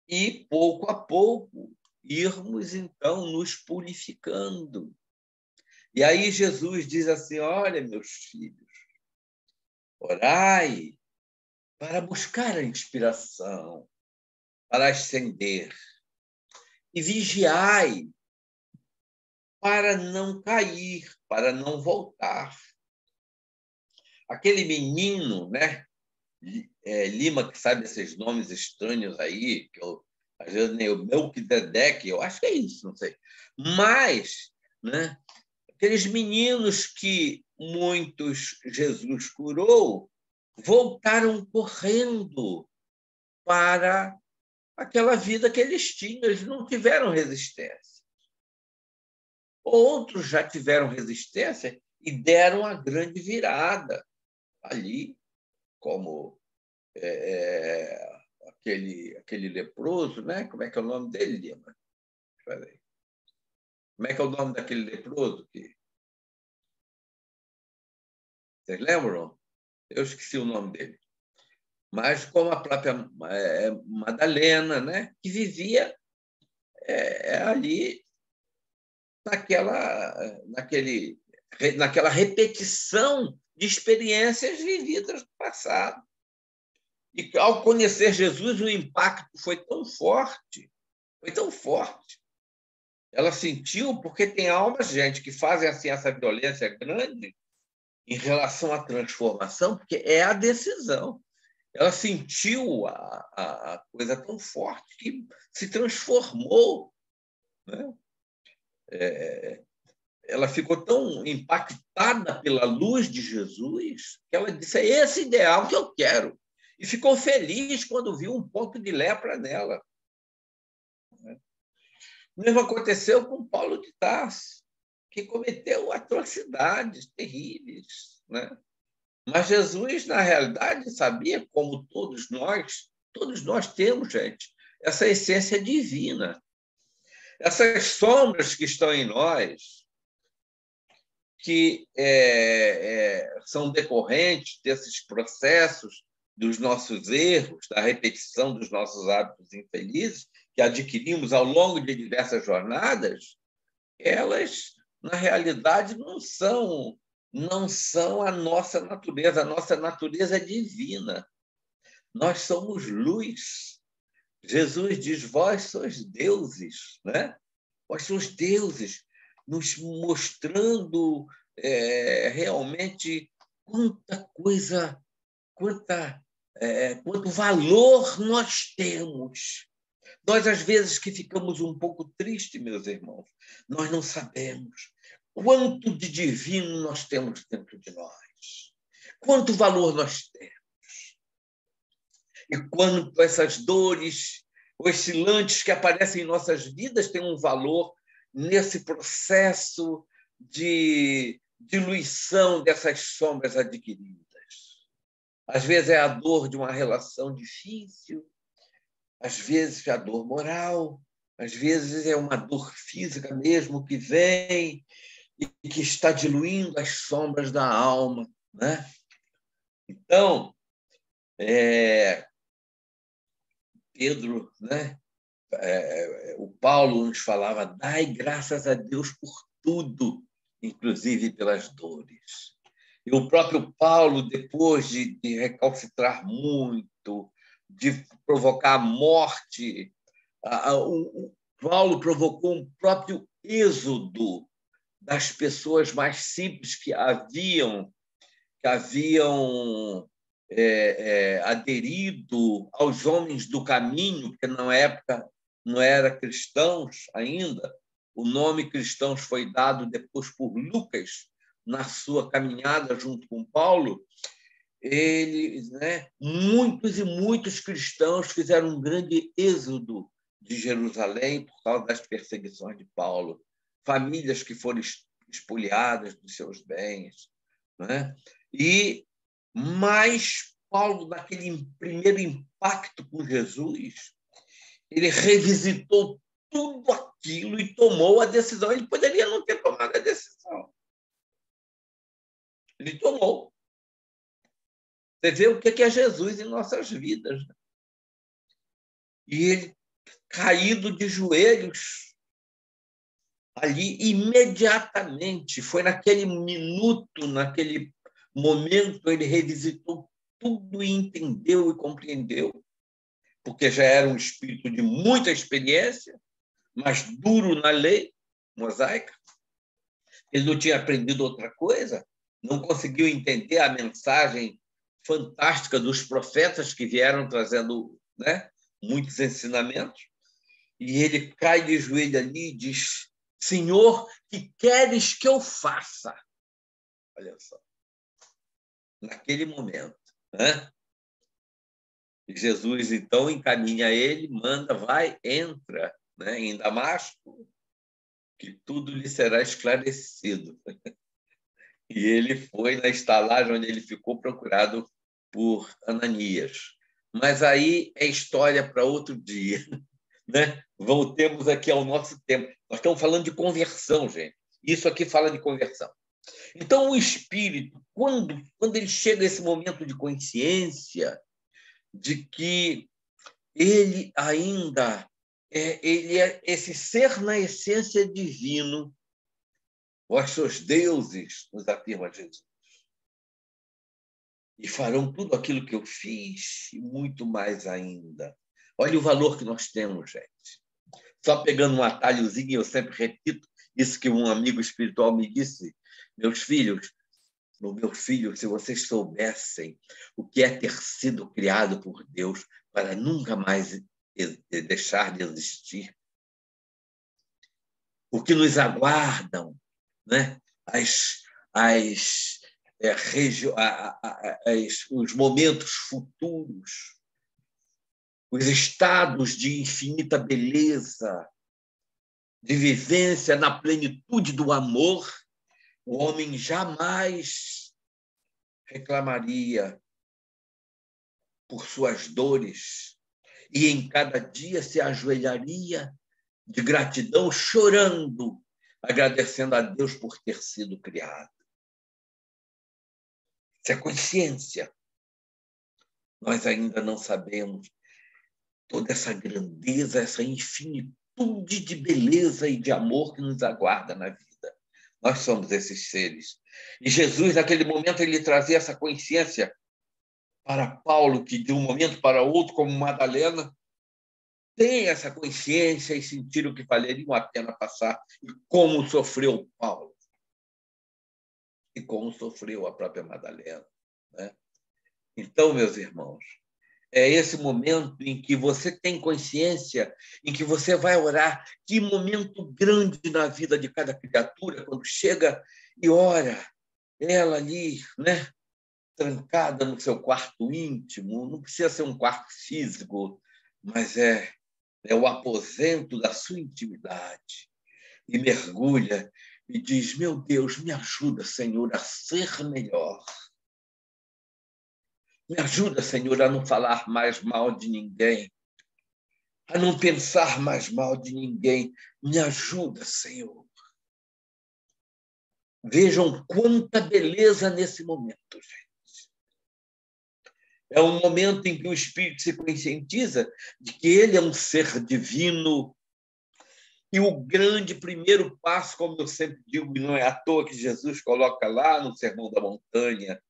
E, pouco a pouco, irmos, então, nos purificando. E aí Jesus diz assim: olha, meus filhos, orai para buscar a inspiração, para ascender, e vigiai para não cair, para não voltar. Aquele menino, né, Lima, que sabe esses nomes estranhos aí, que às vezes nem o Melquisedeque, eu acho que é isso, não sei. Mas, né, aqueles meninos que muitos Jesus curou voltaram correndo para aquela vida que eles tinham, eles não tiveram resistência. Outros já tiveram resistência e deram a grande virada ali, como aquele leproso, né? Como é que é o nome dele, Lima? Como é que é o nome daquele leproso? Vocês lembram? Eu esqueci o nome dele. Mas como a própria Madalena, né? Que vivia ali naquela repetição de experiências vividas no passado. E, ao conhecer Jesus, o impacto foi tão forte, Ela sentiu, porque tem almas, gente, que fazem assim essa violência grande em relação à transformação, porque é a decisão. Ela sentiu a coisa tão forte que se transformou, né? Ela ficou tão impactada pela luz de Jesus que ela disse: é esse ideal que eu quero. E ficou feliz quando viu um ponto de lepra nela. O mesmo aconteceu com Paulo de Tarso, que cometeu atrocidades terríveis, né? Mas Jesus, na realidade, sabia, como todos nós temos, gente, essa essência divina. Essas sombras que estão em nós, que são decorrentes desses processos, dos nossos erros, da repetição dos nossos hábitos infelizes, que adquirimos ao longo de diversas jornadas, elas, na realidade, não são a nossa natureza. A nossa natureza é divina. Nós somos luz. Jesus diz: vós sois deuses, né? Vós sois deuses, nos mostrando realmente quanta coisa, quanto valor nós temos. Nós, às vezes, que ficamos um pouco tristes, meus irmãos, nós não sabemos quanto de divino nós temos dentro de nós, quanto valor nós temos. E quanto essas dores oscilantes que aparecem em nossas vidas têm um valor nesse processo de diluição dessas sombras adquiridas. Às vezes é a dor de uma relação difícil, às vezes é a dor moral, às vezes é uma dor física mesmo que vem e que está diluindo as sombras da alma, né? Então, Pedro, né? O Paulo nos falava: dai graças a Deus por tudo, inclusive pelas dores. E o próprio Paulo, depois de recalcitrar muito, de provocar a morte, o Paulo provocou um próprio êxodo das pessoas mais simples que haviam aderido aos homens do caminho, porque na época não era cristãos ainda. O nome cristãos foi dado depois por Lucas, na sua caminhada junto com Paulo. Muitos e muitos cristãos fizeram um grande êxodo de Jerusalém por causa das perseguições de Paulo. Famílias que foram espoliadas dos seus bens, né? Mas Paulo, naquele primeiro impacto com Jesus, ele revisitou tudo aquilo e tomou a decisão. Ele poderia não ter tomado a decisão. Ele tomou. Você vê o que é Jesus em nossas vidas, né? E ele, caído de joelhos, ali, imediatamente, foi naquele minuto, naquele momento, ele revisitou tudo e entendeu e compreendeu, porque já era um espírito de muita experiência, mas duro na lei mosaica. Ele não tinha aprendido outra coisa, não conseguiu entender a mensagem fantástica dos profetas que vieram trazendo, né, muitos ensinamentos. E ele cai de joelho ali e diz: Senhor, que queres que eu faça? Olha só. Naquele momento, né? Jesus, então, encaminha ele, manda, vai, entra, né, em Damasco, que tudo lhe será esclarecido. E ele foi na estalagem onde ele ficou procurado por Ananias. Mas aí é história para outro dia, né? Voltemos aqui ao nosso tempo. Nós estamos falando de conversão, gente. Isso aqui fala de conversão. Então, o Espírito, quando ele chega a esse momento de consciência de que ele ainda ele é esse ser na essência divino, vós sois deuses, nos afirma Jesus, e farão tudo aquilo que eu fiz e muito mais ainda. Olha o valor que nós temos, gente. Só pegando um atalhozinho, eu sempre repito isso que um amigo espiritual me disse: meus filhos, se vocês soubessem o que é ter sido criado por Deus para nunca mais deixar de existir, o que nos aguardam, né? Os momentos futuros, os estados de infinita beleza, de vivência na plenitude do amor, o homem jamais reclamaria por suas dores e em cada dia se ajoelharia de gratidão, chorando, agradecendo a Deus por ter sido criado. Isso é consciência. Nós ainda não sabemos toda essa grandeza, essa infinitude de beleza e de amor que nos aguarda na vida. Nós somos esses seres. E Jesus, naquele momento, ele trazia essa consciência para Paulo, que de um momento para outro, como Madalena, tem essa consciência e sentir o que valeria a pena passar. E como sofreu Paulo. E como sofreu a própria Madalena, né? Então, meus irmãos, é esse momento em que você tem consciência, em que você vai orar. Que momento grande na vida de cada criatura, quando chega e ora, ela ali, né, trancada no seu quarto íntimo, não precisa ser um quarto físico, mas é o aposento da sua intimidade, e mergulha e diz: meu Deus, me ajuda, Senhor, a ser melhor. Me ajuda, Senhor, a não falar mais mal de ninguém, a não pensar mais mal de ninguém. Me ajuda, Senhor. Vejam quanta beleza nesse momento, gente. É um momento em que o Espírito se conscientiza de que ele é um ser divino. E o grande primeiro passo, como eu sempre digo, e não é à toa que Jesus coloca lá no Sermão da Montanha,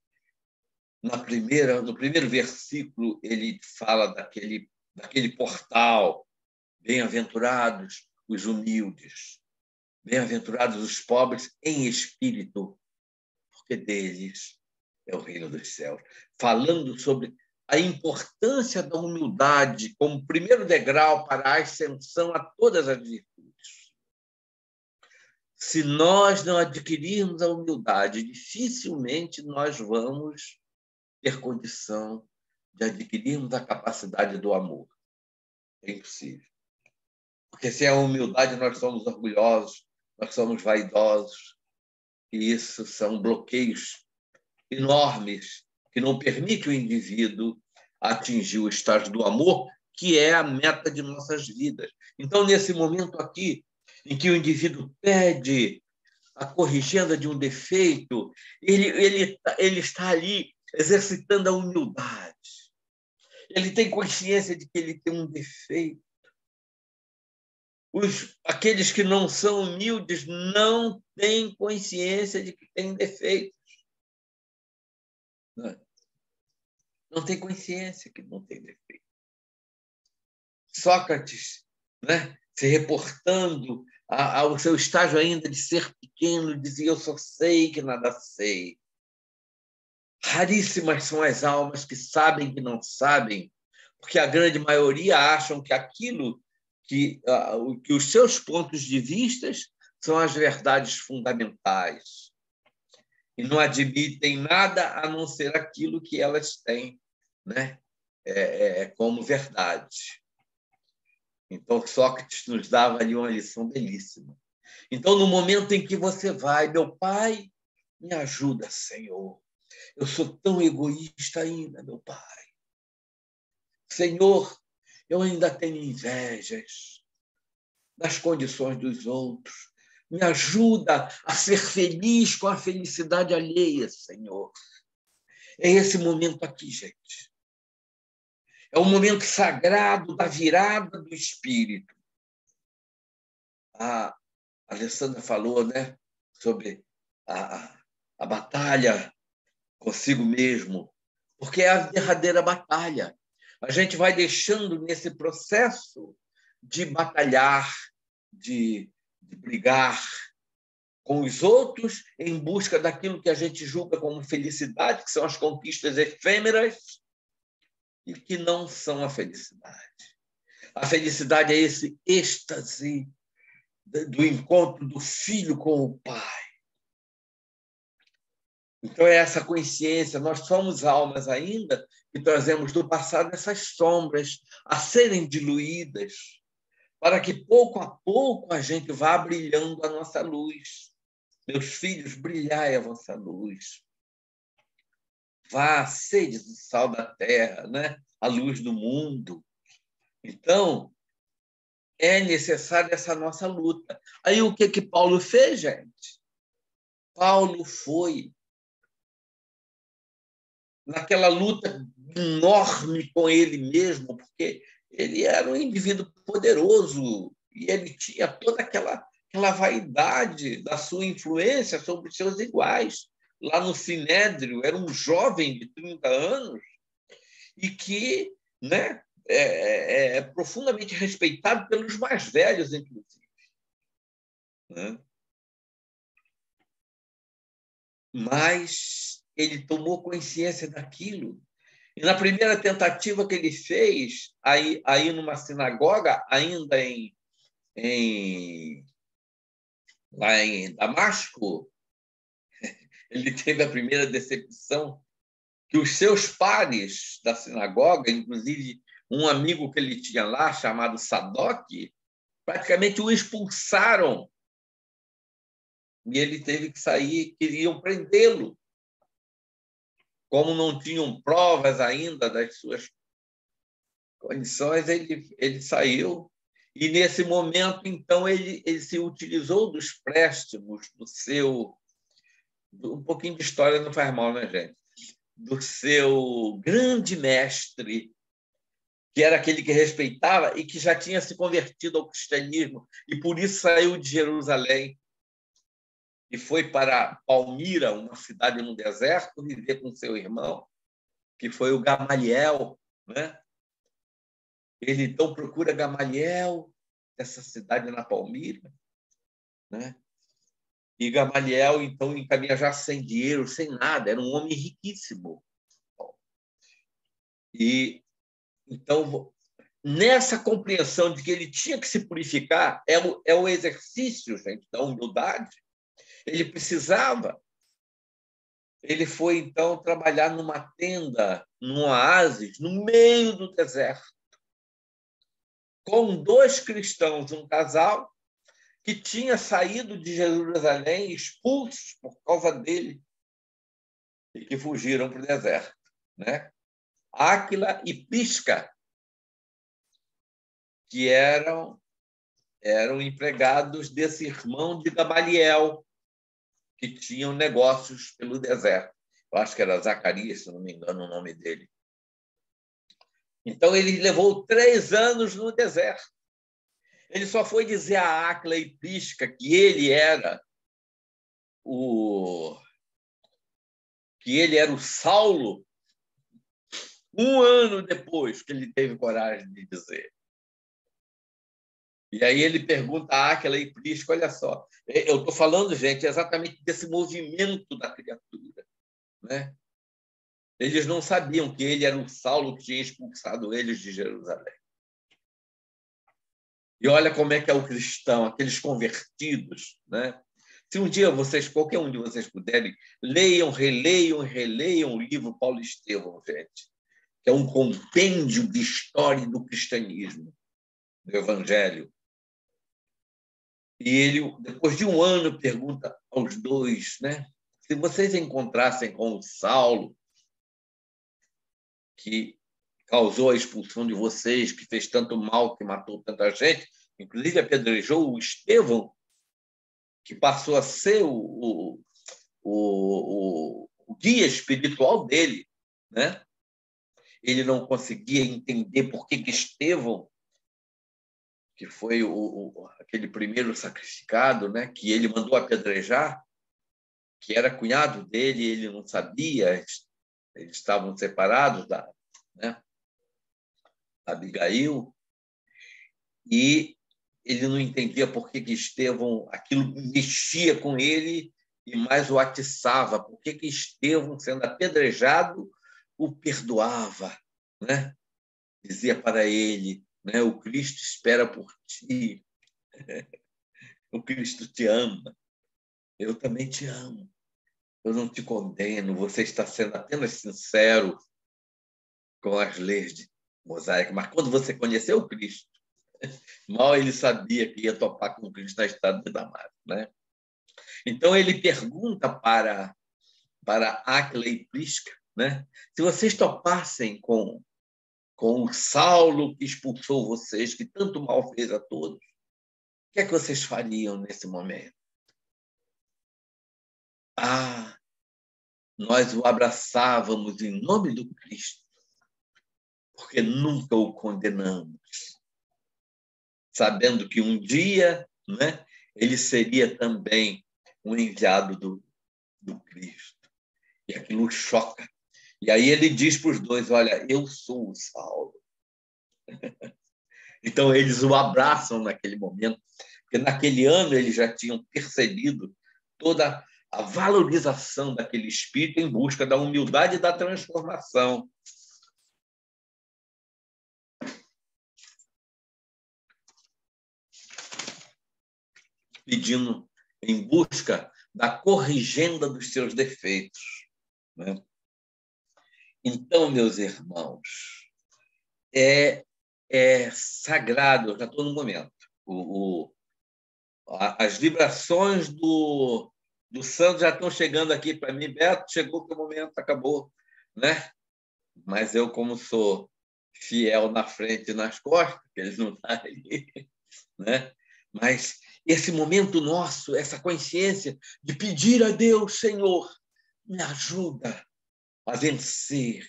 no primeiro versículo, ele fala daquele portal: bem-aventurados os humildes, bem-aventurados os pobres em espírito, porque deles é o reino dos céus. Falando sobre a importância da humildade como primeiro degrau para a ascensão a todas as virtudes. Se nós não adquirirmos a humildade, dificilmente nós vamos ter condição de adquirirmos a capacidade do amor. É impossível. Porque sem a humildade nós somos orgulhosos, nós somos vaidosos, e isso são bloqueios enormes que não permitem o indivíduo atingir o estágio do amor, que é a meta de nossas vidas. Então, nesse momento aqui, em que o indivíduo pede a corrigenda de um defeito, ele está ali exercitando a humildade. Ele tem consciência de que ele tem um defeito. Aqueles que não são humildes não têm consciência de que têm defeitos. Não tem consciência que não tem defeito. Sócrates, né, se reportando ao seu estágio ainda de ser pequeno, dizia: eu só sei que nada sei. Raríssimas são as almas que sabem que não sabem, porque a grande maioria acham que aquilo que os seus pontos de vista são as verdades fundamentais e não admitem nada a não ser aquilo que elas têm, né? Como verdade. Então, Sócrates nos dava ali uma lição belíssima. Então, no momento em que você vai, meu pai, me ajuda, Senhor. Eu sou tão egoísta ainda, meu pai. Senhor, eu ainda tenho invejas das condições dos outros. Me ajuda a ser feliz com a felicidade alheia, Senhor. É esse momento aqui, gente. É o momento sagrado da virada do espírito. A Alessandra falou, né, sobre a batalha consigo mesmo, porque é a verdadeira batalha. A gente vai deixando nesse processo de batalhar, de brigar com os outros em busca daquilo que a gente julga como felicidade, que são as conquistas efêmeras e que não são a felicidade. A felicidade é esse êxtase do encontro do filho com o pai. Então, é essa consciência. Nós somos almas ainda que trazemos do passado essas sombras a serem diluídas, para que, pouco a pouco, a gente vá brilhando a nossa luz. Meus filhos, brilhai a vossa luz. Vá, sede o sal da terra, né? A luz do mundo. Então, é necessária essa nossa luta. Aí, o que Paulo fez, gente? Paulo foi naquela luta enorme com ele mesmo, porque ele era um indivíduo poderoso e ele tinha toda aquela vaidade da sua influência sobre os seus iguais. Lá no Sinédrio, era um jovem de 30 anos e que, né, é profundamente respeitado pelos mais velhos, inclusive. Né? Mas ele tomou consciência daquilo. E na primeira tentativa que ele fez, aí numa sinagoga, ainda lá em Damasco, ele teve a primeira decepção, que os seus pares da sinagoga, inclusive um amigo que ele tinha lá, chamado Sadoc, praticamente o expulsaram. E ele teve que sair, queriam prendê-lo. Como não tinham provas ainda das suas condições, ele saiu. E, nesse momento, então, ele se utilizou dos préstimos do seu... Um pouquinho de história não faz mal, né, gente? Do seu grande mestre, que era aquele que respeitava e que já tinha se convertido ao cristianismo, e por isso saiu de Jerusalém e foi para Palmira, uma cidade no deserto, viver com seu irmão, que foi o Gamaliel, né? Ele, então, procura Gamaliel, essa cidade na Palmira, né? E Gamaliel, então, encaminha já sem dinheiro, sem nada, era um homem riquíssimo. E, então, nessa compreensão de que ele tinha que se purificar, é o exercício, gente, da humildade. Ele precisava. Ele foi, então, trabalhar numa tenda, num oásis, no meio do deserto, com 2 cristãos, um casal que tinha saído de Jerusalém expulsos por causa dele e que fugiram para o deserto, né? Áquila e Prisca, que eram empregados desse irmão de Gamaliel, que tinham negócios pelo deserto. Eu acho que era Zacarias, se não me engano, o nome dele. Então, ele levou 3 anos no deserto. Ele só foi dizer a Áquila e Prisca que ele era o Saulo 1 ano depois que ele teve coragem de dizer. E aí ele pergunta a Áquila e Prisca, olha só, eu estou falando, gente, exatamente desse movimento da criatura, né? Eles não sabiam que ele era o Saulo que tinha expulsado eles de Jerusalém. E olha como é que é o cristão, aqueles convertidos, né? Se um dia vocês, qualquer um de vocês puderem, leiam, releiam e releiam o livro Paulo e Estevão, gente, que é um compêndio de história do cristianismo, do Evangelho. E ele, depois de um ano, pergunta aos dois, né? Se vocês encontrassem com o Saulo, que causou a expulsão de vocês, que fez tanto mal, que matou tanta gente, inclusive apedrejou o Estevão, que passou a ser o guia espiritual dele, né? Ele não conseguia entender por que Estevão, que foi aquele primeiro sacrificado, né, que ele mandou apedrejar, que era cunhado dele, ele não sabia, eles estavam separados da, né, Abigail, e ele não entendia por que Estevão, aquilo mexia com ele e mais o atiçava, por que Estevão, sendo apedrejado, o perdoava, né? Dizia para ele, né, o Cristo espera por ti, o Cristo te ama, eu também te amo, eu não te condeno, você está sendo apenas sincero com as leis de mosaico, mas quando você conheceu o Cristo, mal ele sabia que ia topar com o Cristo na estrada de Damasco, né? Então ele pergunta para Áquila e Prisca, né? Se vocês topassem com o Saulo que expulsou vocês, que tanto mal fez a todos, o que é que vocês fariam nesse momento? Ah, nós o abraçávamos em nome do Cristo, porque nunca o condenamos, sabendo que um dia, né, ele seria também um enviado do Cristo. E aquilo choca. E aí ele diz para os dois, olha, eu sou o Saulo. Então eles o abraçam naquele momento, porque naquele ano eles já tinham percebido toda a valorização daquele espírito em busca da humildade e da transformação. Pedindo em busca da corrigenda dos seus defeitos, né? Então, meus irmãos, é sagrado, eu já estou no momento, as vibrações do santo já estão chegando aqui para mim. Beto, chegou que o momento acabou, né? Mas eu, como sou fiel na frente e nas costas, que eles não estão ali, né? Mas esse momento nosso, essa consciência de pedir a Deus, Senhor, me ajuda a vencer,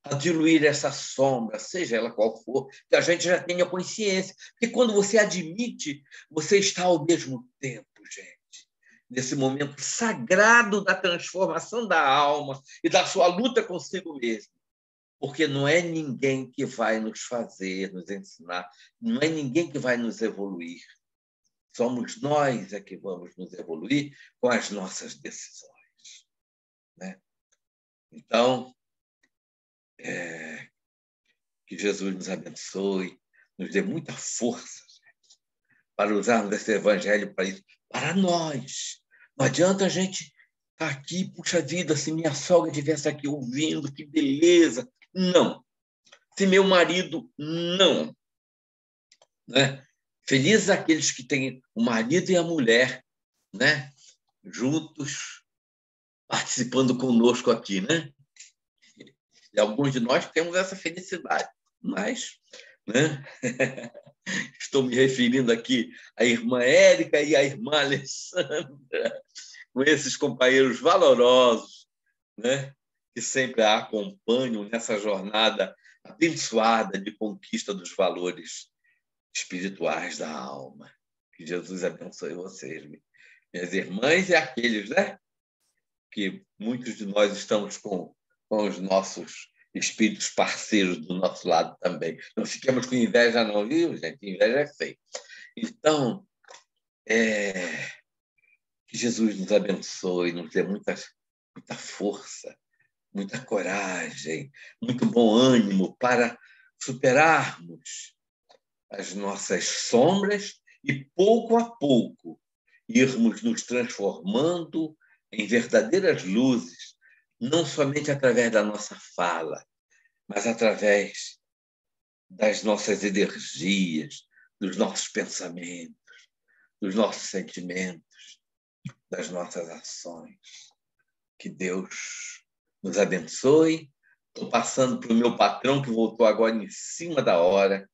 a diluir essa sombra, seja ela qual for, que a gente já tenha consciência. Porque quando você admite, você está ao mesmo tempo, gente, nesse momento sagrado da transformação da alma e da sua luta consigo mesmo. Porque não é ninguém que vai nos fazer, nos ensinar, não é ninguém que vai nos evoluir. Somos nós é que vamos nos evoluir com as nossas decisões, né? Então, que Jesus nos abençoe, nos dê muita força, gente, para usarmos esse evangelho para isso, para nós. Não adianta a gente estar aqui, puxa vida, se minha sogra estivesse aqui ouvindo, que beleza. Não. Se meu marido, não. Né? Felizes aqueles que têm o marido e a mulher, né, juntos, participando conosco aqui, né? E alguns de nós temos essa felicidade, mas, né, estou me referindo aqui à irmã Érica e à irmã Alessandra, com esses companheiros valorosos, né, que sempre a acompanham nessa jornada abençoada de conquista dos valores espirituais da alma. Que Jesus abençoe vocês, minhas irmãs, e aqueles, né, que muitos de nós estamos com os nossos espíritos parceiros do nosso lado também. Não fiquemos com inveja não, viu, gente? Inveja é feio. Então, que Jesus nos abençoe, nos dê muita força, muita coragem, muito bom ânimo para superarmos as nossas sombras e, pouco a pouco, irmos nos transformando em verdadeiras luzes, não somente através da nossa fala, mas através das nossas energias, dos nossos pensamentos, dos nossos sentimentos, das nossas ações. Que Deus nos abençoe. Estou passando para o meu patrão, que voltou agora em cima da hora,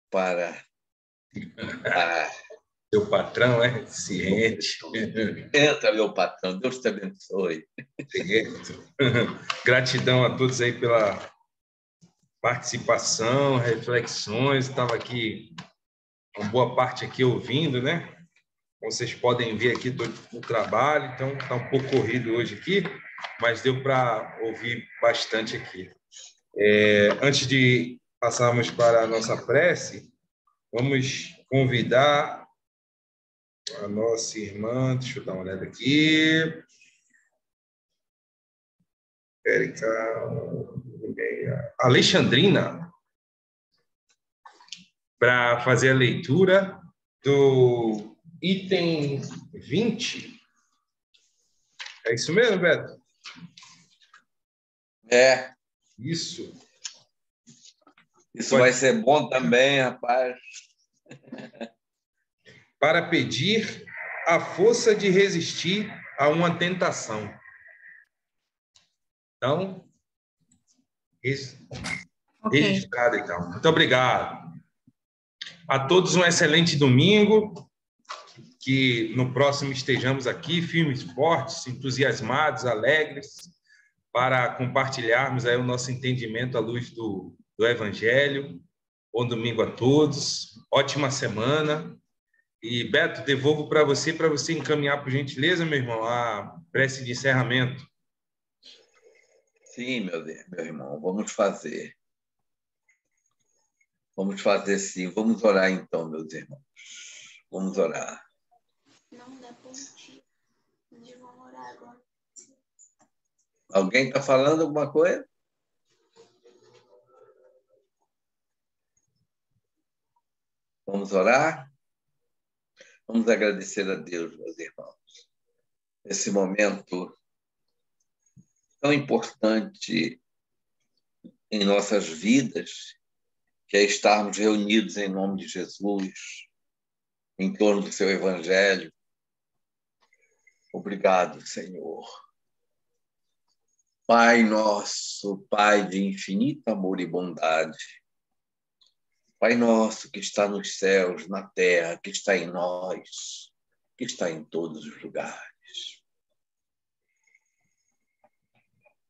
para... Seu patrão é ciente. Entra, meu patrão. Deus te abençoe. Gratidão a todos aí pela participação, reflexões. Estava aqui uma boa parte aqui ouvindo, né? Como vocês podem ver aqui o trabalho, então está um pouco corrido hoje aqui, mas deu para ouvir bastante aqui. Antes de passarmos para a nossa prece, vamos convidar a nossa irmã, deixa eu dar uma olhada aqui, Érica Alexandrina, para fazer a leitura do item 20. É isso mesmo, Beto? Isso. Isso vai ser bom também, rapaz. Para pedir a força de resistir a uma tentação. Então, registrado, então. Muito obrigado. A todos um excelente domingo. Que no próximo estejamos aqui, firmes, fortes, entusiasmados, alegres, para compartilharmos aí o nosso entendimento à luz do Evangelho. Bom domingo a todos. Ótima semana. E, Beto, devolvo para você encaminhar, por gentileza, meu irmão, a prece de encerramento. Sim, meu irmão, vamos fazer. Vamos fazer sim. Vamos orar então, meus irmãos. Vamos orar. Não dá pontinho. Onde vão orar agora? Alguém está falando alguma coisa? Vamos orar? Vamos agradecer a Deus, meus irmãos. Esse momento tão importante em nossas vidas, que é estarmos reunidos em nome de Jesus, em torno do seu Evangelho. Obrigado, Senhor. Pai nosso, Pai de infinito amor e bondade, Pai nosso que está nos céus, na terra, que está em nós, que está em todos os lugares.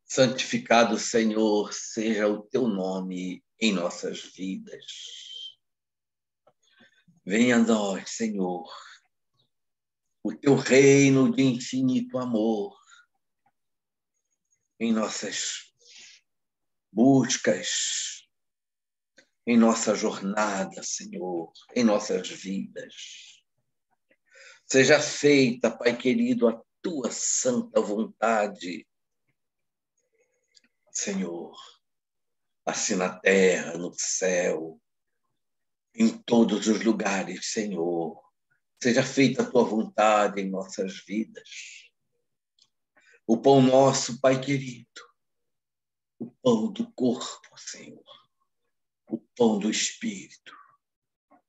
Santificado, Senhor, seja o teu nome em nossas vidas. Venha a nós, Senhor, o teu reino de infinito amor em nossas buscas, em nossa jornada, Senhor, em nossas vidas. Seja feita, Pai querido, a tua santa vontade, Senhor, assim na terra, no céu, em todos os lugares, Senhor. Seja feita a tua vontade em nossas vidas. O pão nosso, Pai querido, o pão do corpo, Senhor, o pão do Espírito,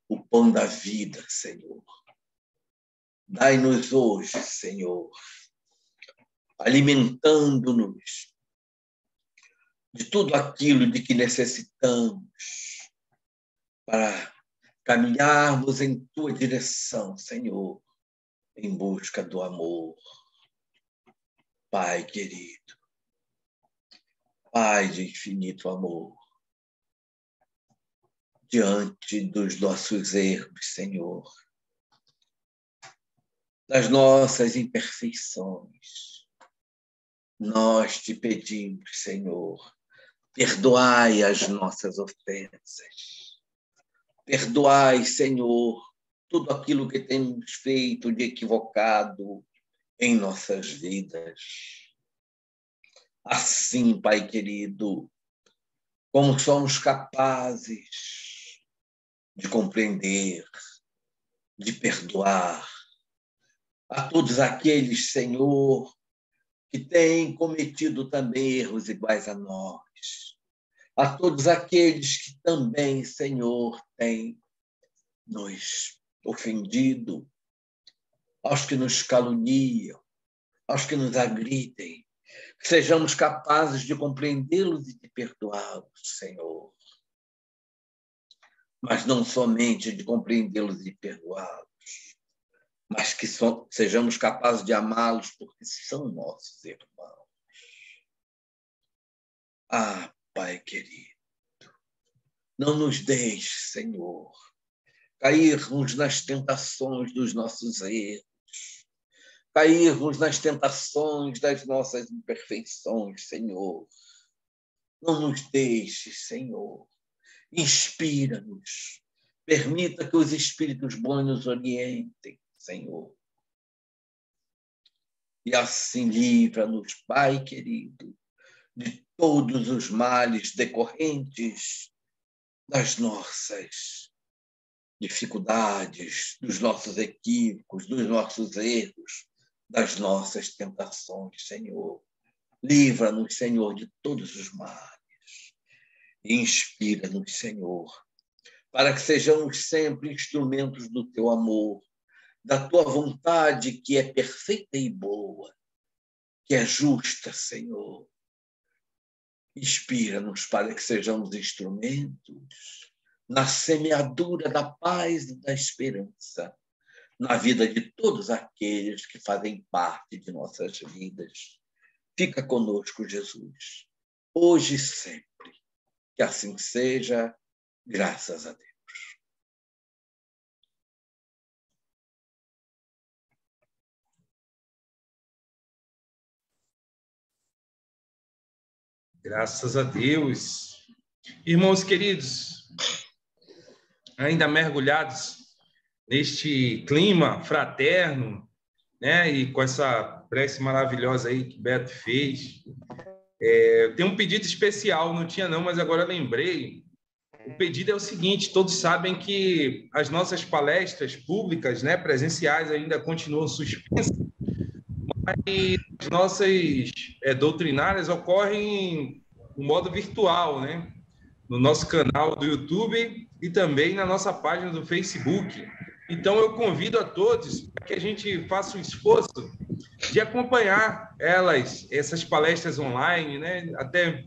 o pão da vida, Senhor. Dai-nos hoje, Senhor, alimentando-nos de tudo aquilo de que necessitamos para caminharmos em tua direção, Senhor, em busca do amor. Pai querido, Pai de infinito amor, diante dos nossos erros, Senhor, das nossas imperfeições, nós te pedimos, Senhor, perdoai as nossas ofensas. Perdoai, Senhor, tudo aquilo que temos feito de equivocado em nossas vidas. Assim, Pai querido, como somos capazes de compreender, de perdoar. A todos aqueles, Senhor, que têm cometido também erros iguais a nós. A todos aqueles que também, Senhor, têm nos ofendido, aos que nos caluniam, aos que nos agridem, que sejamos capazes de compreendê-los e de perdoá-los, Senhor. Mas não somente de compreendê-los e perdoá-los, mas que sejamos capazes de amá-los porque são nossos irmãos. Ah, Pai querido, não nos deixe, Senhor, cairmos nas tentações dos nossos erros, cairmos nas tentações das nossas imperfeições, Senhor. Não nos deixe, Senhor. Inspira-nos. Permita que os espíritos bons nos orientem, Senhor. E assim livra-nos, Pai querido, de todos os males decorrentes das nossas dificuldades, dos nossos equívocos, dos nossos erros, das nossas tentações, Senhor. Livra-nos, Senhor, de todos os males. E inspira-nos, Senhor, para que sejamos sempre instrumentos do teu amor, da tua vontade que é perfeita e boa, que é justa, Senhor. Inspira-nos para que sejamos instrumentos na semeadura da paz e da esperança, na vida de todos aqueles que fazem parte de nossas vidas. Fica conosco, Jesus, hoje e sempre. Que assim seja, graças a Deus. Graças a Deus. Irmãos queridos, ainda mergulhados neste clima fraterno, né? E com essa prece maravilhosa aí que Beto fez. Eu tenho um pedido especial, não tinha não, mas agora lembrei. O pedido é o seguinte: todos sabem que as nossas palestras públicas, né, presenciais, ainda continuam suspensas, mas as nossas doutrinárias ocorrem no modo virtual, né? No nosso canal do YouTube e também na nossa página do Facebook. Então, eu convido a todos para que a gente faça um esforço de acompanhar essas palestras online, né? Até,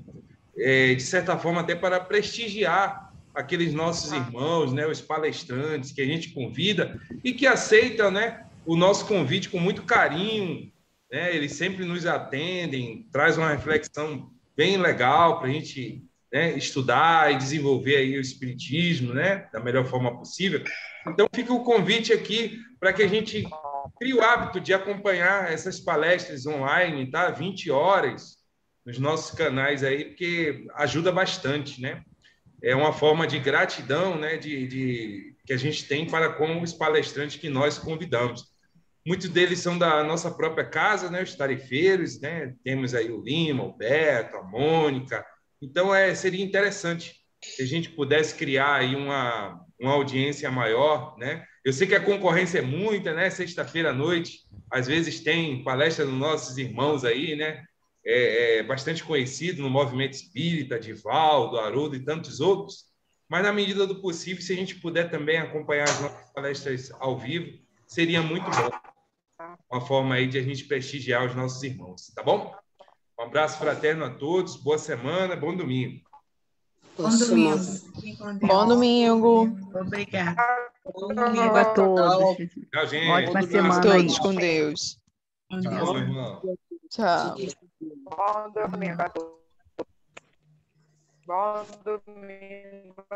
de certa forma, até para prestigiar aqueles nossos irmãos, né? Os palestrantes que a gente convida e que aceitam, né? O nosso convite com muito carinho, né? Eles sempre nos atendem, traz uma reflexão bem legal para a gente, né, estudar e desenvolver aí o espiritismo, né, da melhor forma possível. Então, fica o convite aqui para que a gente crie o hábito de acompanhar essas palestras online, tá? 20 horas nos nossos canais aí, porque ajuda bastante, né? É uma forma de gratidão, né, que a gente tem para com os palestrantes que nós convidamos. Muitos deles são da nossa própria casa, né, os tarefeiros, né? Temos aí o Lima, o Beto, a Mônica. Então, seria interessante se a gente pudesse criar aí uma audiência maior, né? Eu sei que a concorrência é muita, né? Sexta-feira à noite, às vezes tem palestra dos nossos irmãos aí, né? Bastante conhecido no movimento espírita, Divaldo, Haroldo e tantos outros. Mas, na medida do possível, se a gente puder também acompanhar as nossas palestras ao vivo, seria muito bom. Uma forma aí de a gente prestigiar os nossos irmãos, tá bom? Um abraço fraterno a todos, boa semana, bom domingo. Bom domingo. Bom domingo. Obrigada. Bom domingo a todos. Tchau, gente. Ótima semana. Todos com Deus. Tchau, irmão. Tchau. Bom domingo a todos. Bom domingo.